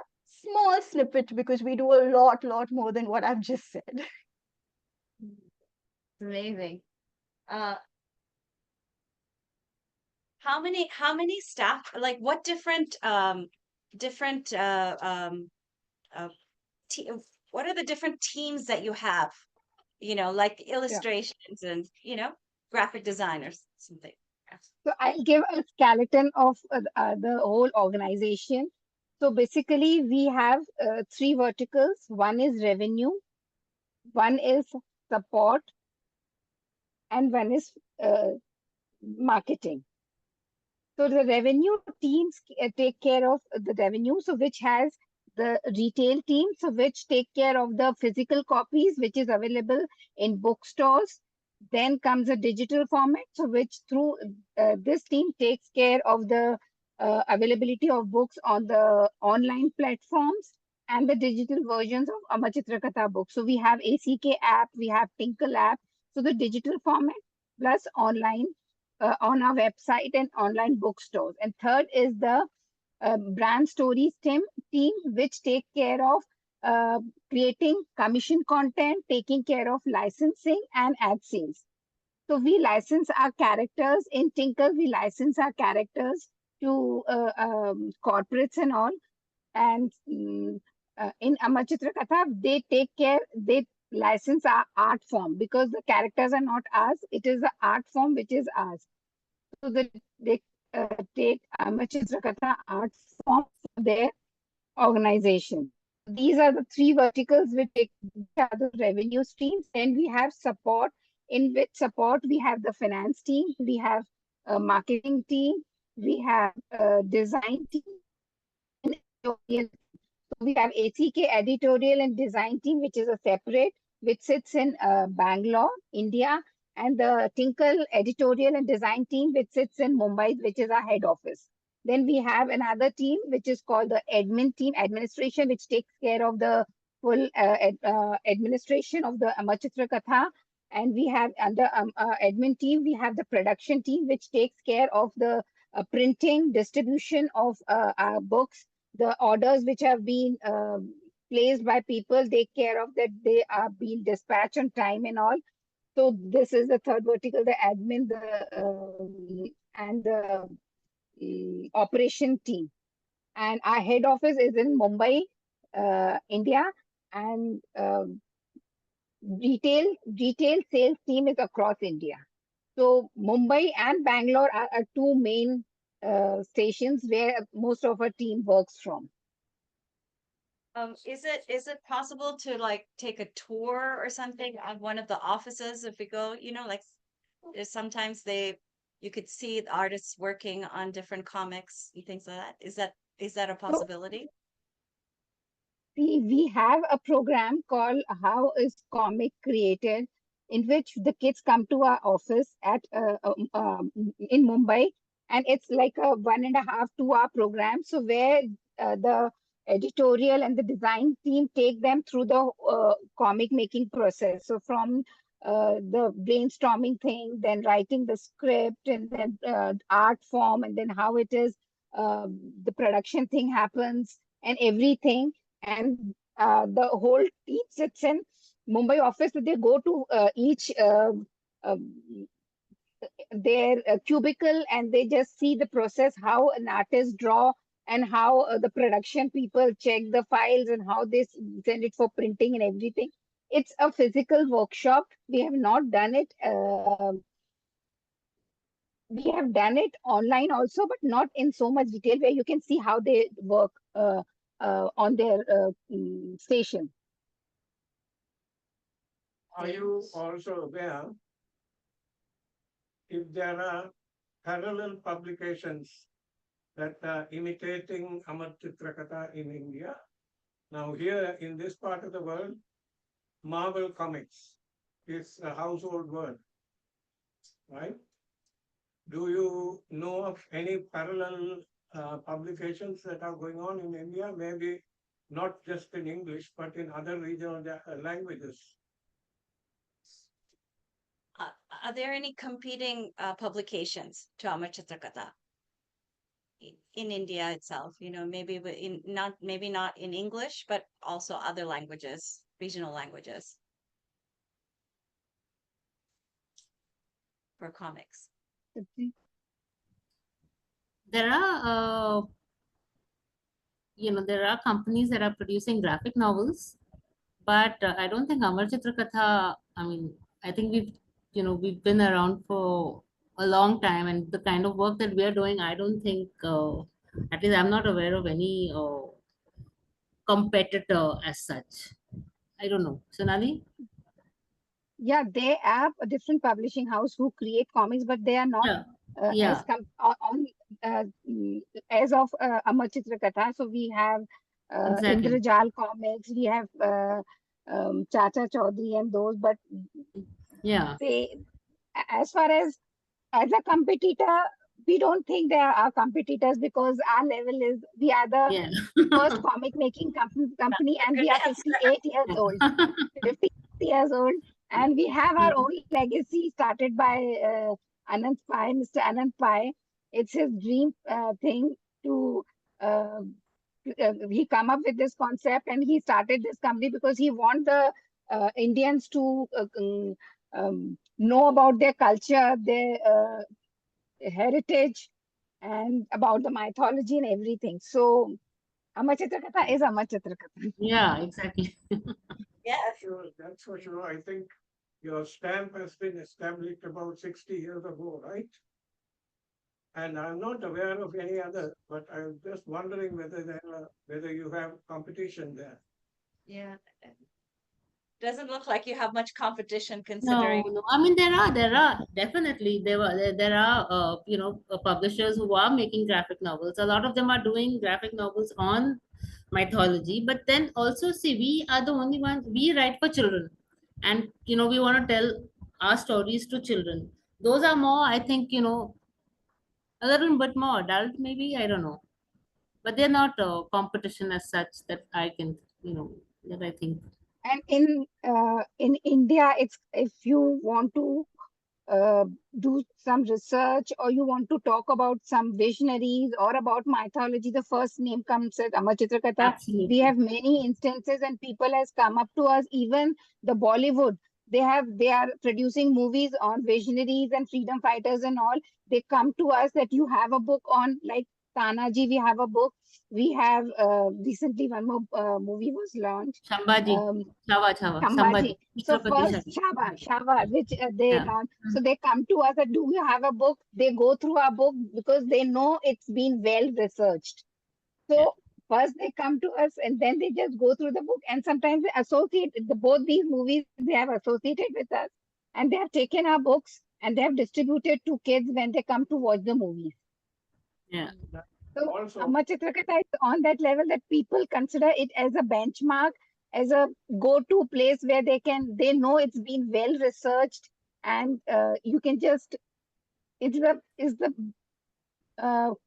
small snippet because we do a lot more than what I've just said. Amazing. How many staff, like what different different what are the different teams that you have, like illustrations and graphic designers, something. So I'll give a skeleton of the whole organization. So basically, we have three verticals. One is revenue, one is support, and one is marketing. So the revenue teams take care of the revenue, so which has the retail team, so which take care of the physical copies, which is available in bookstores. Then comes a digital format, so which through this team takes care of the availability of books on the online platforms and the digital versions of Amar Chitra Katha books. So we have ACK app, we have Tinkle app. So the digital format plus online on our website and online bookstores. And third is the brand stories team, which take care of creating commission content, taking care of licensing and ad sales. So we license our characters in Tinkle. We license our characters to corporates and all. And in Amar Chitra Katha, they license our art form because the characters are not ours. It is the art form which is ours. So that they take Amar Chitra Katha art form for their organization. These are the three verticals which are the revenue streams. Then we have support. In which support we have the finance team, we have a marketing team, we have a design team, and editorial. So we have ACK editorial and design team, which is a separate, which sits in Bangalore, India, and the Tinkle editorial and design team, which sits in Mumbai, which is our head office. Then we have another team, which is called the admin team, administration, which takes care of the full administration of the Amar Chitra Katha. And we have under admin team, we have the production team, which takes care of the printing, distribution of our books, the orders which have been placed by people, take care of that they are being dispatched on time and all. So this is the third vertical, the admin, and the operation team. And our head office is in Mumbai, India, and retail sales team is across India. So Mumbai and Bangalore are two main stations where most of our team works from. Is it possible to like take a tour or something of one of the offices if we go, like sometimes you could see the artists working on different comics and things like that. Is that a possibility? We have a program called How is Comic Created, in which the kids come to our office at in Mumbai, and it's like a 1.5 2 hour program. So where the editorial and the design team take them through the comic making process. So from the brainstorming thing, then writing the script, and then art form, and then how it is the production thing happens and everything. And the whole team sits in Mumbai office. So they go to each their cubicle, and they just see the process, how an artist draw and how the production people check the files and how they send it for printing and everything. It's a physical workshop. We have not done it. We have done it online also, but not in so much detail where you can see how they work on their station. Are you also aware if there are parallel publications that are imitating Amar Chitra Katha in India? Now, here in this part of the world, Marvel Comics is a household word, right? Do you know of any parallel publications that are going on in India? Maybe not just in English, but in other regional languages. Are there any competing publications to Amar Chitra Katha in India itself? Maybe maybe not in English, but also other languages, regional languages for comics. There are, there are companies that are producing graphic novels, but I don't think Amar Chitra Katha, I mean, I think we've been around for a long time, and the kind of work that we are doing, I don't think, at least I'm not aware of any competitor as such. I don't know. Sonali? Yeah, they have a different publishing house who create comics, but they are not Yeah. Yeah, as of Amar Chitra Katha. So we have exactly. Indrajal Comics, we have Chacha Chaudhary and those, but Yeah. they, as far as a competitor, we don't think they are our competitors because our level is, we are the Yeah. first comic making company and we are 58 years old. 50 years old, and we have our own legacy started by Anand Pai, Mr. Anand Pai. It's his dream thing to uh, he come up with this concept and he started this company because he want the Indians to know about their culture, their heritage, and about the mythology and everything. So Amar Chitra Katha is Amar Chitra Katha. Yeah, exactly. Yeah. Sure, that's for sure. I think your stamp has been established about 60 years ago, right? And I'm not aware of any other, but I'm just wondering whether you have competition there. Yeah. Doesn't look like you have much competition No, considering. no. I mean, there are definitely there are publishers who are making graphic novels. A lot of them are doing graphic novels on mythology, but then also see, we are the only ones, we write for children, and we want to tell our stories to children. Those are more, I think, a little bit more adult, maybe, I don't know, but they're not competition as such that I can, that I think. And in India, it's if you want to uh, do some research or you want to talk about some visionaries or about mythology, the first name comes as Amar Chitra Katha. We Absolutely. have many instances and people has come up to us, even the Bollywood. They are producing movies on visionaries and freedom fighters and all. They come to us that you have a book on like Tanaji, we have a book. We have recently one more movie was launched. Shambhaji, Um, Sambhaji, Sambhaji. So Chhatrapati first Shah. Shaba, which they Yeah. launch. So they come to us that do we have a book? They go through our book because they know it's been well researched. Yeah. So first they come to us and then they just go through the book and sometimes they associate both these movies they have associated with us and they have taken our books and they have distributed to kids when they come to watch the movies. Yeah. So Also, Amar Chitrakatha is on that level that people consider it as a benchmark, as a go-to place where they know it's been well researched, and you can just it's the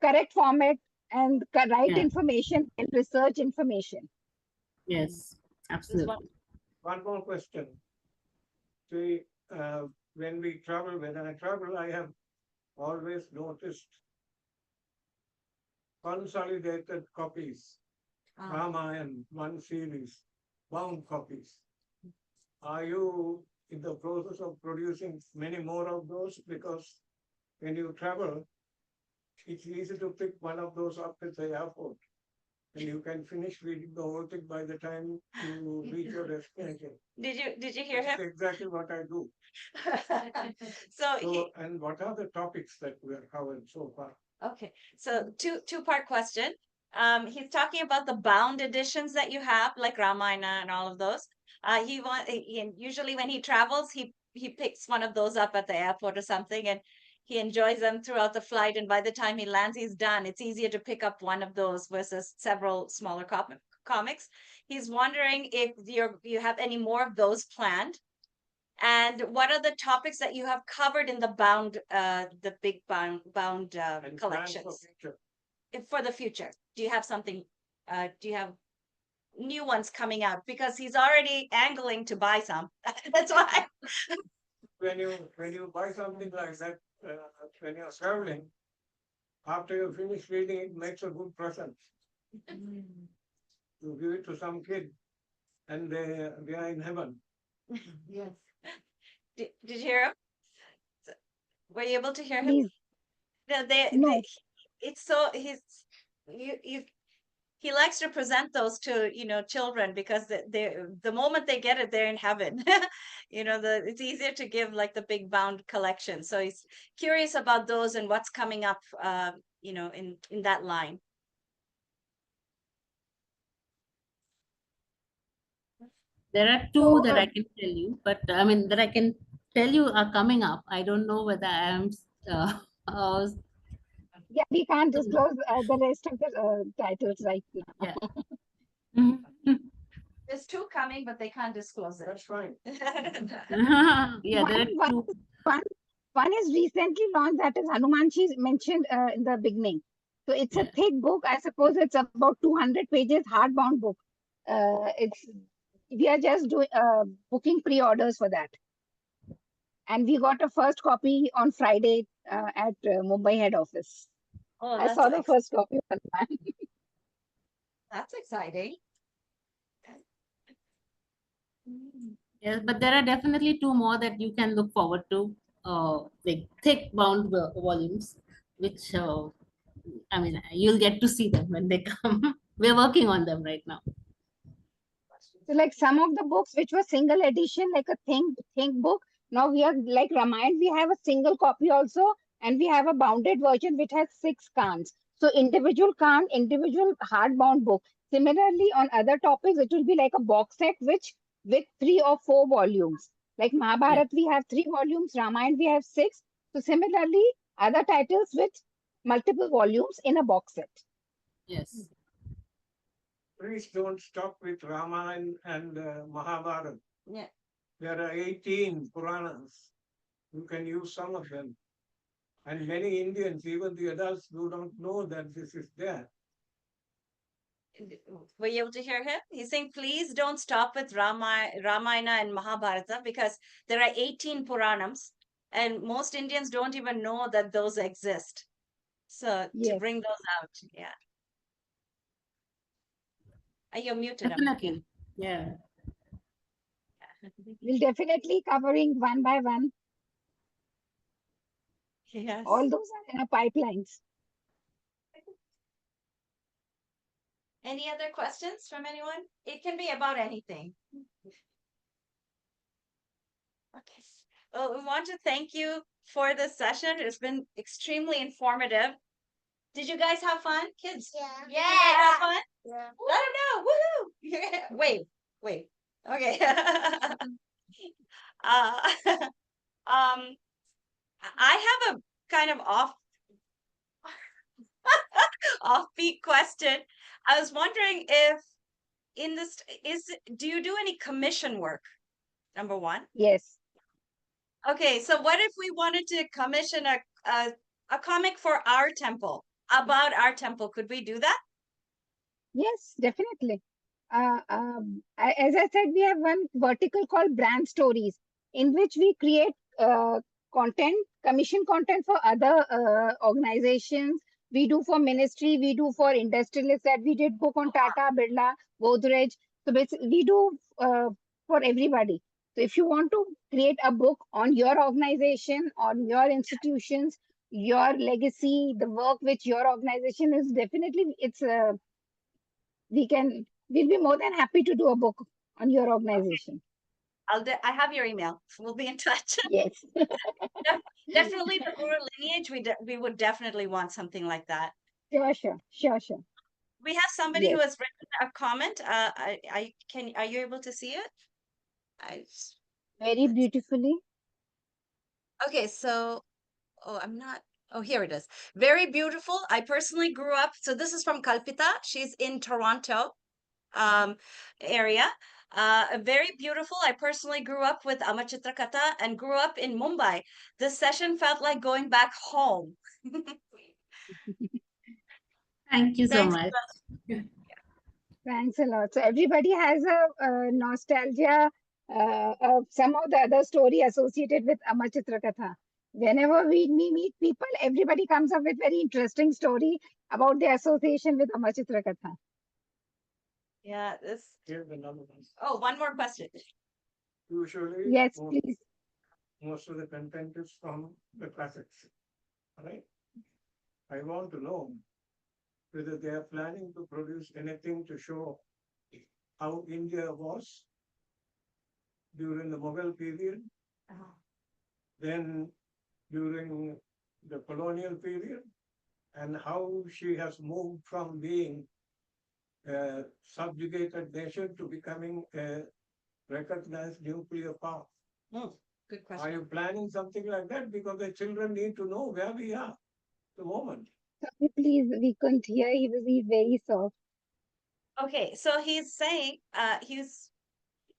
correct format and right Yeah. information and research information. Yes. This one. Absolutely. one more question. See, when I travel, I have always noticed consolidated copies, Ramayana, one series, bound copies. Are you in the process of producing many more of those? Because when you travel, it's easy to pick one of those up at the airport. And you can finish reading the whole thing by the time you reach your destination. Did you hear That's him? exactly what I do. So So, and what are the topics that we are covered so far? okay, so two-part question. He's talking about the bound editions that you have, like Ramayana and all of those. Usually when he travels, he picks one of those up at the airport or something, and he enjoys them throughout the flight. And by the time he lands, he's done. It's easier to pick up one of those versus several smaller comics. He's wondering if you have any more of those planned. And what are the topics that you have covered in the big bound And plans for collections future. for the future? Do you have something? Do you have new ones coming out? Because he's already angling to buy some. That's why. When you buy something like that, when you're traveling, after you finish reading, it makes a good present. You give it to some kid, and they are in heaven. Yes. Did you hear him? Were you able to hear him? Please, No, no. it's so he likes to present those to children because the moment they get it, they're in heaven. It's easier to give like the big bound collection. So he's curious about those and what's coming up in that line. There are two So, that I can tell you, but I mean that I can tell you are coming up. I don't know whether I am. Uh, uh, yeah, we can't disclose the rest of the titles right now. yeah. There's two coming, but they can't disclose it. That's fine. Yeah, there are two. One is recently launched, that is Hanumanji mentioned in the beginning. So it's a Yeah. thick book. I suppose it's about 200 pages, hardbound book. We are just doing booking pre-orders for that. And we got a first copy on Friday at Mumbai head office. Oh, I saw the first copy of that. that's exciting. Yes, but there are definitely two more that you can look forward to, like thick bound volumes, which I mean you'll get to see them when they come. We're working on them right now. So like some of the books which were single edition, like a think book. Now we are like Ramayana, we have a single copy also, and we have a bounded version which has 6 cans. So individual can, individual hardbound book. Similarly, on other topics, it will be like a box set which with 3 or 4 volumes. Like Mahabharata, we have 3 volumes, Ramayana, we have 6. So similarly, other titles with multiple volumes in a box set. Yes. Please don't stop with Ramayana and Mahabharata. Yeah. There are 18 Puranas. You can use some of them. And many Indians, even the adults, do not know that this is there. Were you able to hear him? He's saying, please don't stop with Ramayana and Mahabharata because there are 18 Puranams and most Indians don't even know that those exist. So to Yes. bring those out, yeah. You're muted. Definitely. Yeah. We'll definitely covering one by one. Yes. All those are in a pipelines. Any other questions from anyone? It can be about anything. Okay. Well, we want to thank you for this session. It's been extremely informative. Did you guys have fun, kids? Yeah. Did you guys have fun? Yeah. Let them know. Woohoo! Wait. Okay. I have a kind of offbeat question. I was wondering if do you do any commission work? Number one. Yes. Okay, so what if we wanted to commission a comic for our temple, about our temple? Could we do that? Yes, definitely. As I said, we have one vertical called brand stories, in which we create content, commission content for other organizations. We do for ministry, we do for industrialists, that we did book on Tata, Birla, Godrej. So basically, we do for everybody. So if you want to create a book on your organization, on your institutions, your legacy, the work which your organization is definitely, we'll be more than happy to do a book on your organization. I have your email. We'll be in touch. Yes. Definitely the rural lineage. We would definitely want something like that. Sure. We have somebody who Yes. has written a comment. Are you able to see it? I, Very beautifully. okay, so, oh, I'm not, oh, here it is. Very beautiful. I personally grew up, so this is from Kalpita. She's in Toronto, area. Very beautiful. I personally grew up with Amar Chitra Katha and grew up in Mumbai. This session felt like going back home. Thank you so Thanks. much. Thanks a lot. So everybody has a nostalgia, some of the other story associated with Amar Chitra Katha. Whenever we meet people, everybody comes up with very interesting story about their association with Amar Chitra Katha. Yeah, this. Here's another one. Oh, one more question. Usually, Yes, please. most of the content is from the classics, right? I want to know whether they are planning to produce anything to show how India was during the Mughal period, then during the colonial period, and how she has moved from being a subjugated nation to becoming a recognized nuclear power. Good Are question. you planning something like that? Because the children need to know where we are at the moment. Sorry, please, we couldn't hear. He was very soft. Okay, so he's saying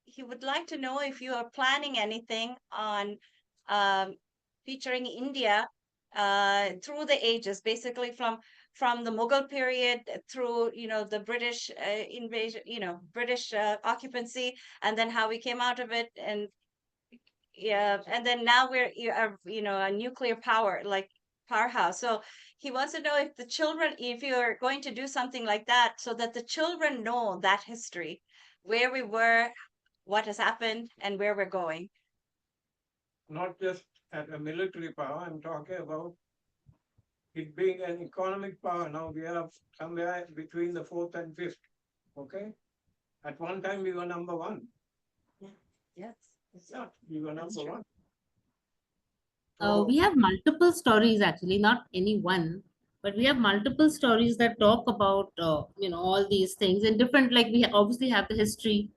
he would like to know if you are planning anything on featuring India through the ages, basically from the Mughal period through the British invasion, British occupancy, and then how we came out of it, and yeah, and then now we're a nuclear power like powerhouse. So he wants to know if the children, if you're going to do something like that, so that the children know that history, where we were, what has happened, and where we're going. Not just at a military power, I'm talking about it being an economic power. Now we are somewhere between the fourth and fifth. Okay? At one time we were number one. Yes. Yeah, we were That's number true. one. We have multiple stories actually, not any one, but we have multiple stories that talk about all these things in different. Like we obviously have the history,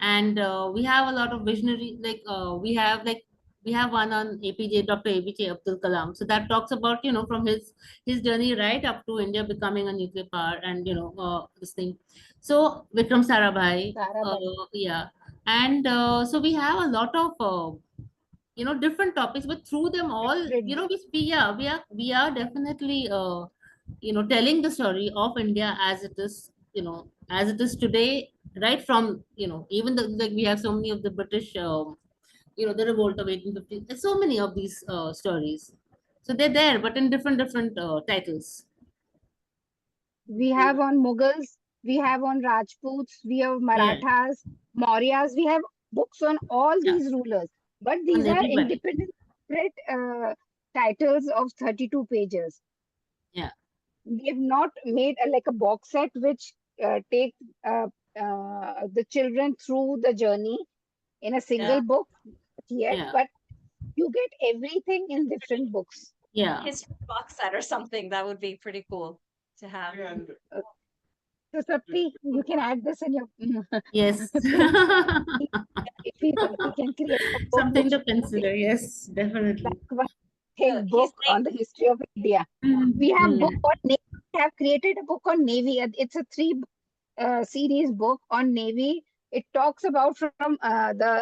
and we have a lot of visionary. We have one on APJ, Dr. APJ Abdul Kalam. So that talks about from his journey right up to India becoming a nuclear power, and this thing. So Vikram Sarabhai, Tarabai. yeah, and so we have a lot of different topics, but through them all Sacred. we are definitely telling the story of India as it is, as it is today, right from even the, like we have so many of the British the revolt of 1850. There's so many of these stories, so they're there but in different titles. We have on Mughals, we have on Rajputs, we have Yeah, Marathas, Mauryas, we have books on all yeah, these rulers. But on these are everybody. independent separate titles of 32 pages. Yeah, They've not made like a box set which takes the children through the journey in a Yeah. single book yet, yeah, but you get everything in different books. yeah. History box set or something that would be pretty cool to have. And Uh, So, Sapti, you can add this in your Yes. if we can create a book Something which to consider. Yes, definitely. like one So big he's book on the history of India. We have book Mhm. on Navy. We have created a book on Navy. It's a three series book on Navy. It talks about from the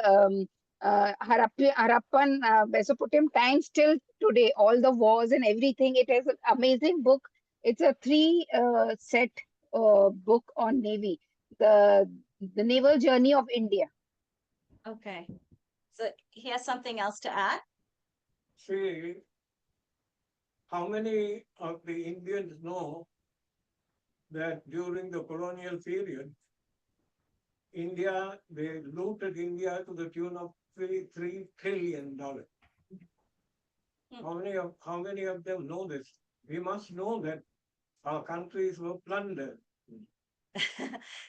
Harappan Mesopotamian times till today, all the wars and everything. It is an amazing book. It's a three set book on Navy, the naval journey of India. okay. So he has something else to add. see, how many of the Indians know that during the colonial period, India, they looted India to the tune of $3 trillion. How many of them know this? We must know that our countries were plundered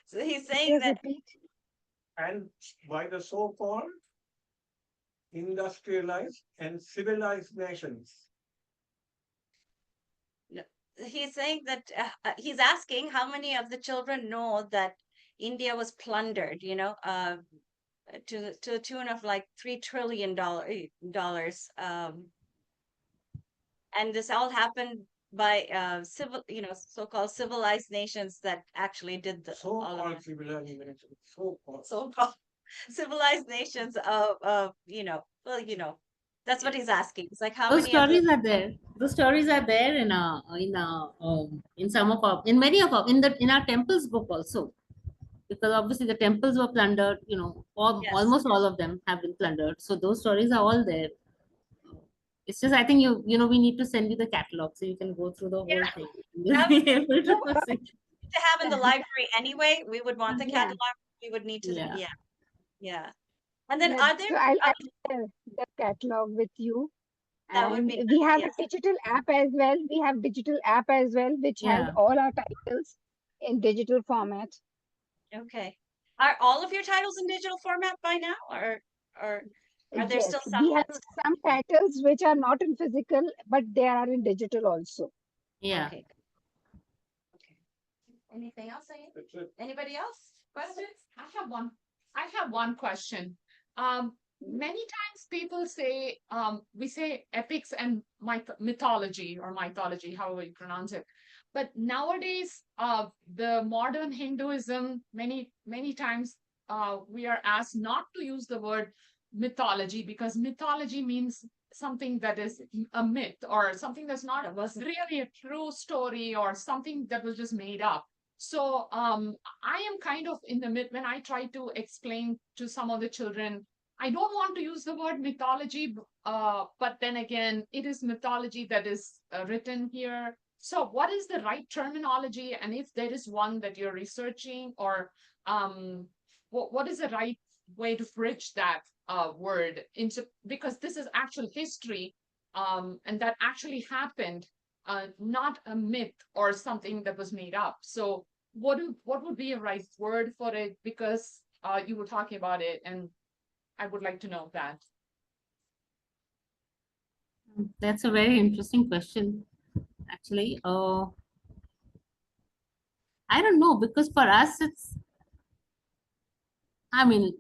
So he's saying Just that repeat. and by the so-called industrialized and civilized nations. he's saying that he's asking how many of the children know that India was plundered, to the tune of like $3 trillion. And this all happened by so-called civilized nations that actually did all of So-called it. civilized nations. So-called. So-called civilized nations of that's what he's asking. It's like how Those many of the stories are there. Those stories are there in some of our, in many of our, in our temples book also, because obviously the temples were plundered. yes. Almost all of them have been plundered. So those stories are all there. It's just, I think we need to send you the catalog so you can go through the whole thing. You'll That would be able No, to see. to have in the library anyway. We would want the yeah. catalog. We would need to, Yeah. yeah. And then Yeah, are there? so I'll share the catalog with you. That would And be we nice. have Yes. a digital app as well. We have digital app as well, which has Yeah. all our titles in digital format. Okay. Are all of your titles in digital format by now, or are there Yes, still some we have that's some titles which are not in physical, but they are in digital also. Yeah. okay? Okay. Anything else? That's it. Anybody else? Questions? I have one question. Many times people say, we say epics and mythology or mythology, however you pronounce it. But nowadays, the modern Hinduism, many times we are asked not to use the word mythology, because mythology means something that is a myth or something that's not really a true story or something that was just made up. So I am kind of in the mid when I try to explain to some of the children, I don't want to use the word mythology, but then again, it is mythology that is written here. So what is the right terminology? And if there is one that you're researching, or what is the right way to bridge that word into, because this is actual history, and that actually happened, not a myth or something that was made up. So what would be a right word for it? Because you were talking about it, and I would like to know that. That's a very interesting question, actually. I don't know, because for us, I mean,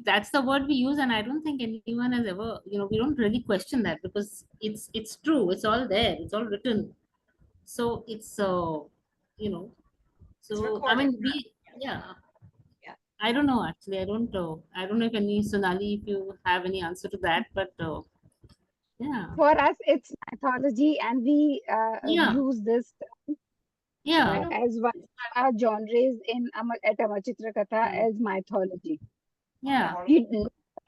that's the word we use, and I don't think anyone has ever, we don't really question that, because it's true. It's all there. It's all written. So it's you know, It's so I recorded. mean, yeah. Yeah. I don't know, actually. I don't know if any, Sonali, if you have any answer to that, but yeah, For us, it's mythology, and we yeah, use this yeah, as one of our genres at Amar Chitra Katha mm, as mythology. yeah. We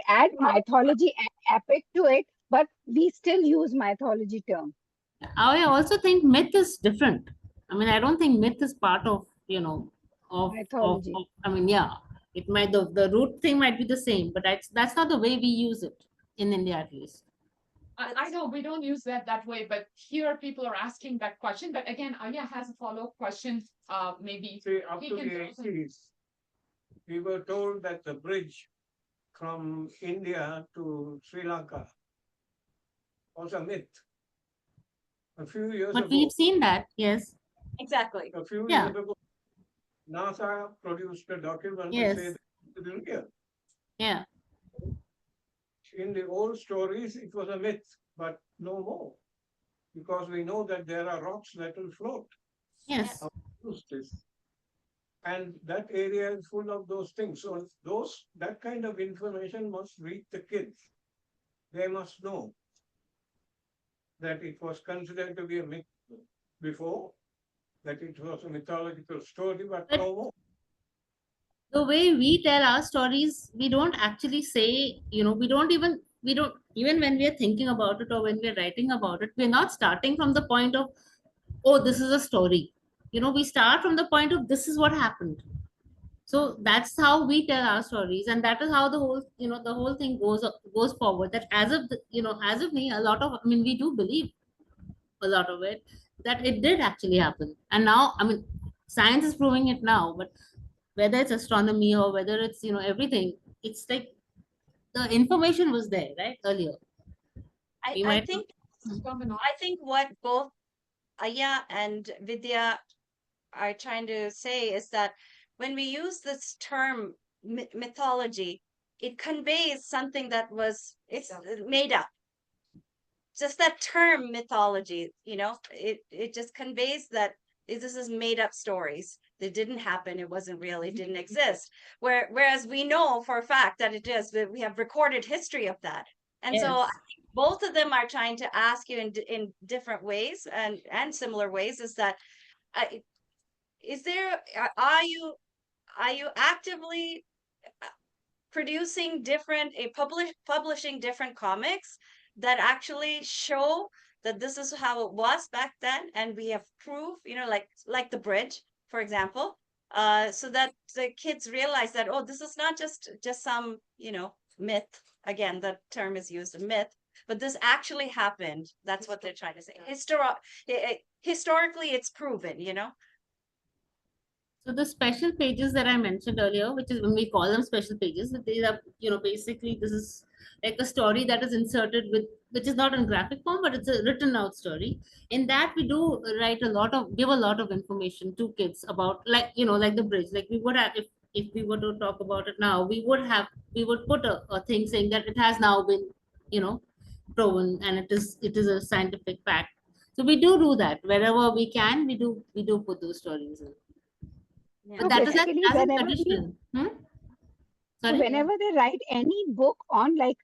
add mythology and epic to it, but we still use mythology term. I also think myth is different. I mean, I don't think myth is part of, Mythology. I mean, yeah, it might, the root thing might be the same, but that's not the way we use it in India, at least. I know we don't use that way, but here people are asking that question. But again, Aya has a follow-up question. Maybe See, up he to can the throw some- 80s, we were told that the bridge from India to Sri Lanka was a myth. A few years But ago, we've seen that, yes, Exactly. a few yeah, years ago, NASA produced a document to yes, say that it is India. yeah, In the old stories, it was a myth, but no more, because we know that there are rocks that will float. yes. And that area is full of those things. So that kind of information must reach the kids. They must know that it was considered to be a myth before, that it was a mythological story, but no more. The way we tell our stories, we don't actually say, we don't, even when we are thinking about it or when we're writing about it, we're not starting from the point of, oh, this is a story. We start from the point of, this is what happened. So that's how we tell our stories, and that is how the whole, the whole thing goes forward. That as of as of me, a lot of, I mean, we do believe a lot of it, that it did actually happen. And now, I mean, science is proving it now, but whether it's astronomy or whether it's, everything, it's like the information was there, right, earlier. I, We I might think Terminology. I think what both Aya and Vidya are trying to say is that when we use this term mythology, it conveys something that was it's made up. Just that term mythology, it just conveys that this is made up stories. That didn't happen. It wasn't real. It didn't exist. Whereas we know for a fact that it is. That we have recorded history of that. And so I Yes. think both of them are trying to ask you in different ways and similar ways is that uh, is there are you actively producing different publishing different comics that actually show that this is how it was back then, and we have proof, like the bridge, for example, so that the kids realize that, oh, this is not just some myth. Again, the term is used, a myth, but this actually happened. That's what they're trying to say. Historically it's proven. So the special pages that I mentioned earlier, which is when we call them special pages, that they are, basically this is like a story that is inserted with, which is not in graphic form, but it's a written out story. In that, we do give a lot of information to kids about, like, like the bridge. Like we would have, if we were to talk about it now, we would put a thing saying that it has now been, you know, proven, and it is a scientific fact. So we do that wherever we can. We do put those stories in. Yeah. But So that is basically, as a whenever tradition. so Sorry? whenever they write any book on like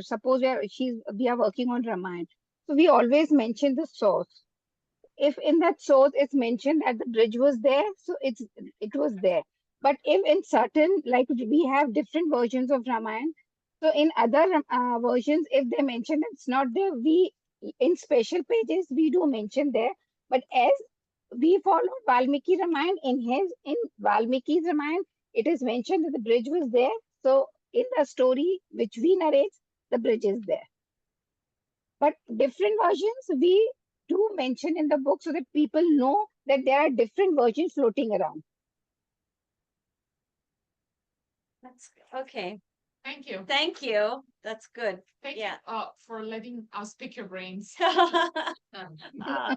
suppose we are working on Ramayana, so we always mention the source. If in that source it's mentioned that the bridge was there, so it was there. But if in certain, like we have different versions of Ramayana, so in other versions, if they mention it's not there, we in special pages we do mention there. But as we follow Valmiki Ramayana, in Valmiki's Ramayana, it is mentioned that the bridge was there. So in the story which we narrate, the bridge is there. But different versions we do mention in the book so that people know that there are different versions floating around. That's okay. Thank you. Thank you. That's good. Thank Yeah. you for letting us pick your brains. Uh,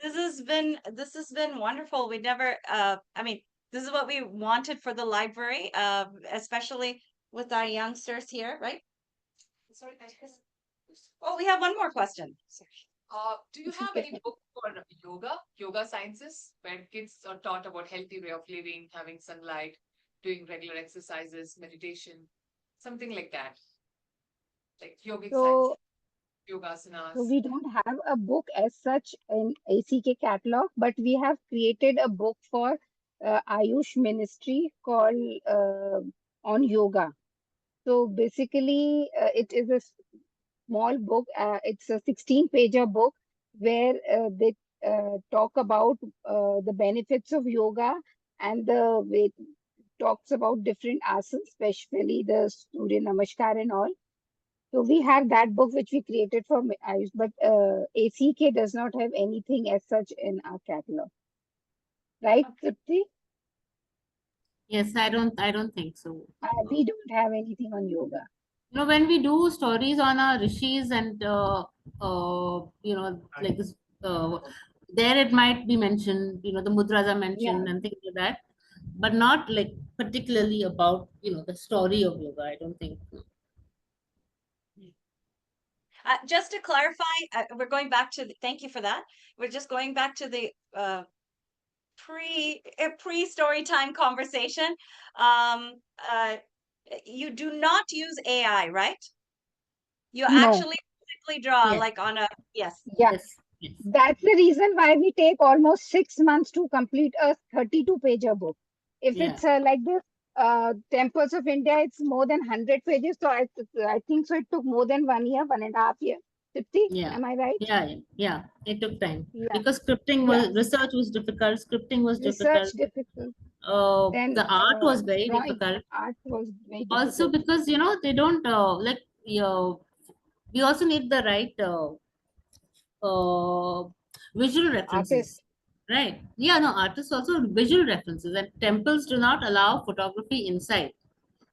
this has been wonderful. We never I mean, this is what we wanted for the library, especially with our youngsters here, right? Sorry, oh, we have one more question. Do you have any book for yoga sciences, where kids are taught about healthy way of living, having sunlight, doing regular exercises, meditation, something like that, like yogic science, So yogasanas? we don't have a book as such in ACK catalog, but we have created a book for Ayush Ministry called on yoga. So basically, it is a small book. It's a 16-pager book where they talk about the benefits of yoga and the way talks about different asanas, especially the Surya Namaskar and all. So we have that book which we created for Ayush, but ACK does not have anything as such in our catalog, right, Tripti? Yes, I don't think so. We don't have anything on yoga. When we do stories on our rishis and like this, there it might be mentioned, the mudras are Yeah. mentioned and things like that, but not like particularly about, the story of yoga. I don't think. Just to clarify, we're going back to thank you for that. We're just going back to the pre story time conversation. You do not use AI, right? You No. actually physically draw Yes, like on a yes. Yeah. yes. That's the reason why we take almost 6 months to complete a 32-pager book. If Yeah, it's like the Temples of India, it's more than 100 pages. So I think so. It took more than 1 year, 1.5 years. Tripti, yeah, am I right? yeah. It took time Yeah. because Yeah. research was difficult. Scripting was Research difficult. difficult. Then The art was very drawing difficult. art was very Also, difficult. because they don't like we also need the right uh, visual references, Artist. right? Yeah, no, artists also visual references, and temples do not allow photography inside.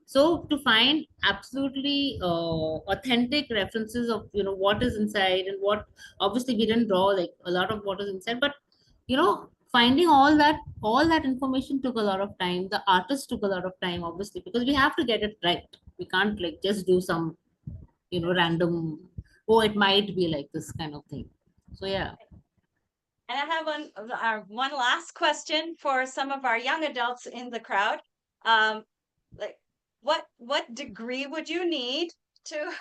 So to find absolutely authentic references of what is inside and what, obviously we didn't draw like a lot of what is inside, but finding all that information took a lot of time. The artist took a lot of time, obviously, because we have to get it right. We can't like just do some random, oh, it might be like this kind of thing. So yeah. And I have one last question for some of our young adults in the crowd. Like, what degree would you need to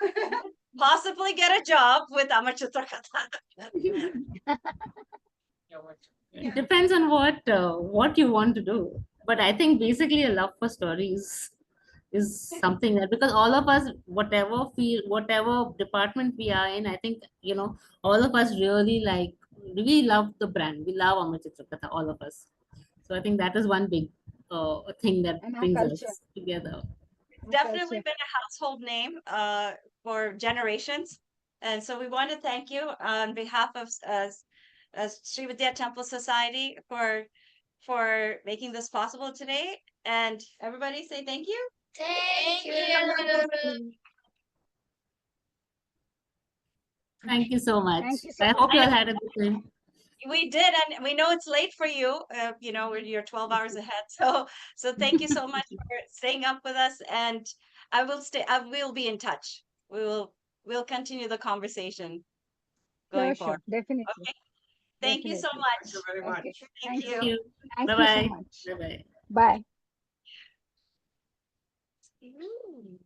possibly get a job with Amar Chitra Katha? It depends on what you want to do, but I think basically a love for stories is something that, because all of us, whatever field, whatever department we are in, I think all of us really love the brand. We love Amar Chitra Katha, all of us. So I think that is one big thing that And our brings culture. us together. Definitely Culture. been a household name for generations. And so we want to thank you on behalf of Sri Vidya Temple Society for making this possible today. And everybody say thank you. Thank you. Thank you so much. Thank you so I much. hope you all had a good time. We did, and we know it's late for you. You're 12 hours ahead. So thank you so much for staying up with us. And I will be in touch. We'll continue the conversation going Sure, forward. sure. Definitely. Okay. Thank you so Definitely. much. Thank you very much. Okay. Thank Thank you. Thank you. you. Thank Bye you so bye. much. Bye bye. Bye. Mm.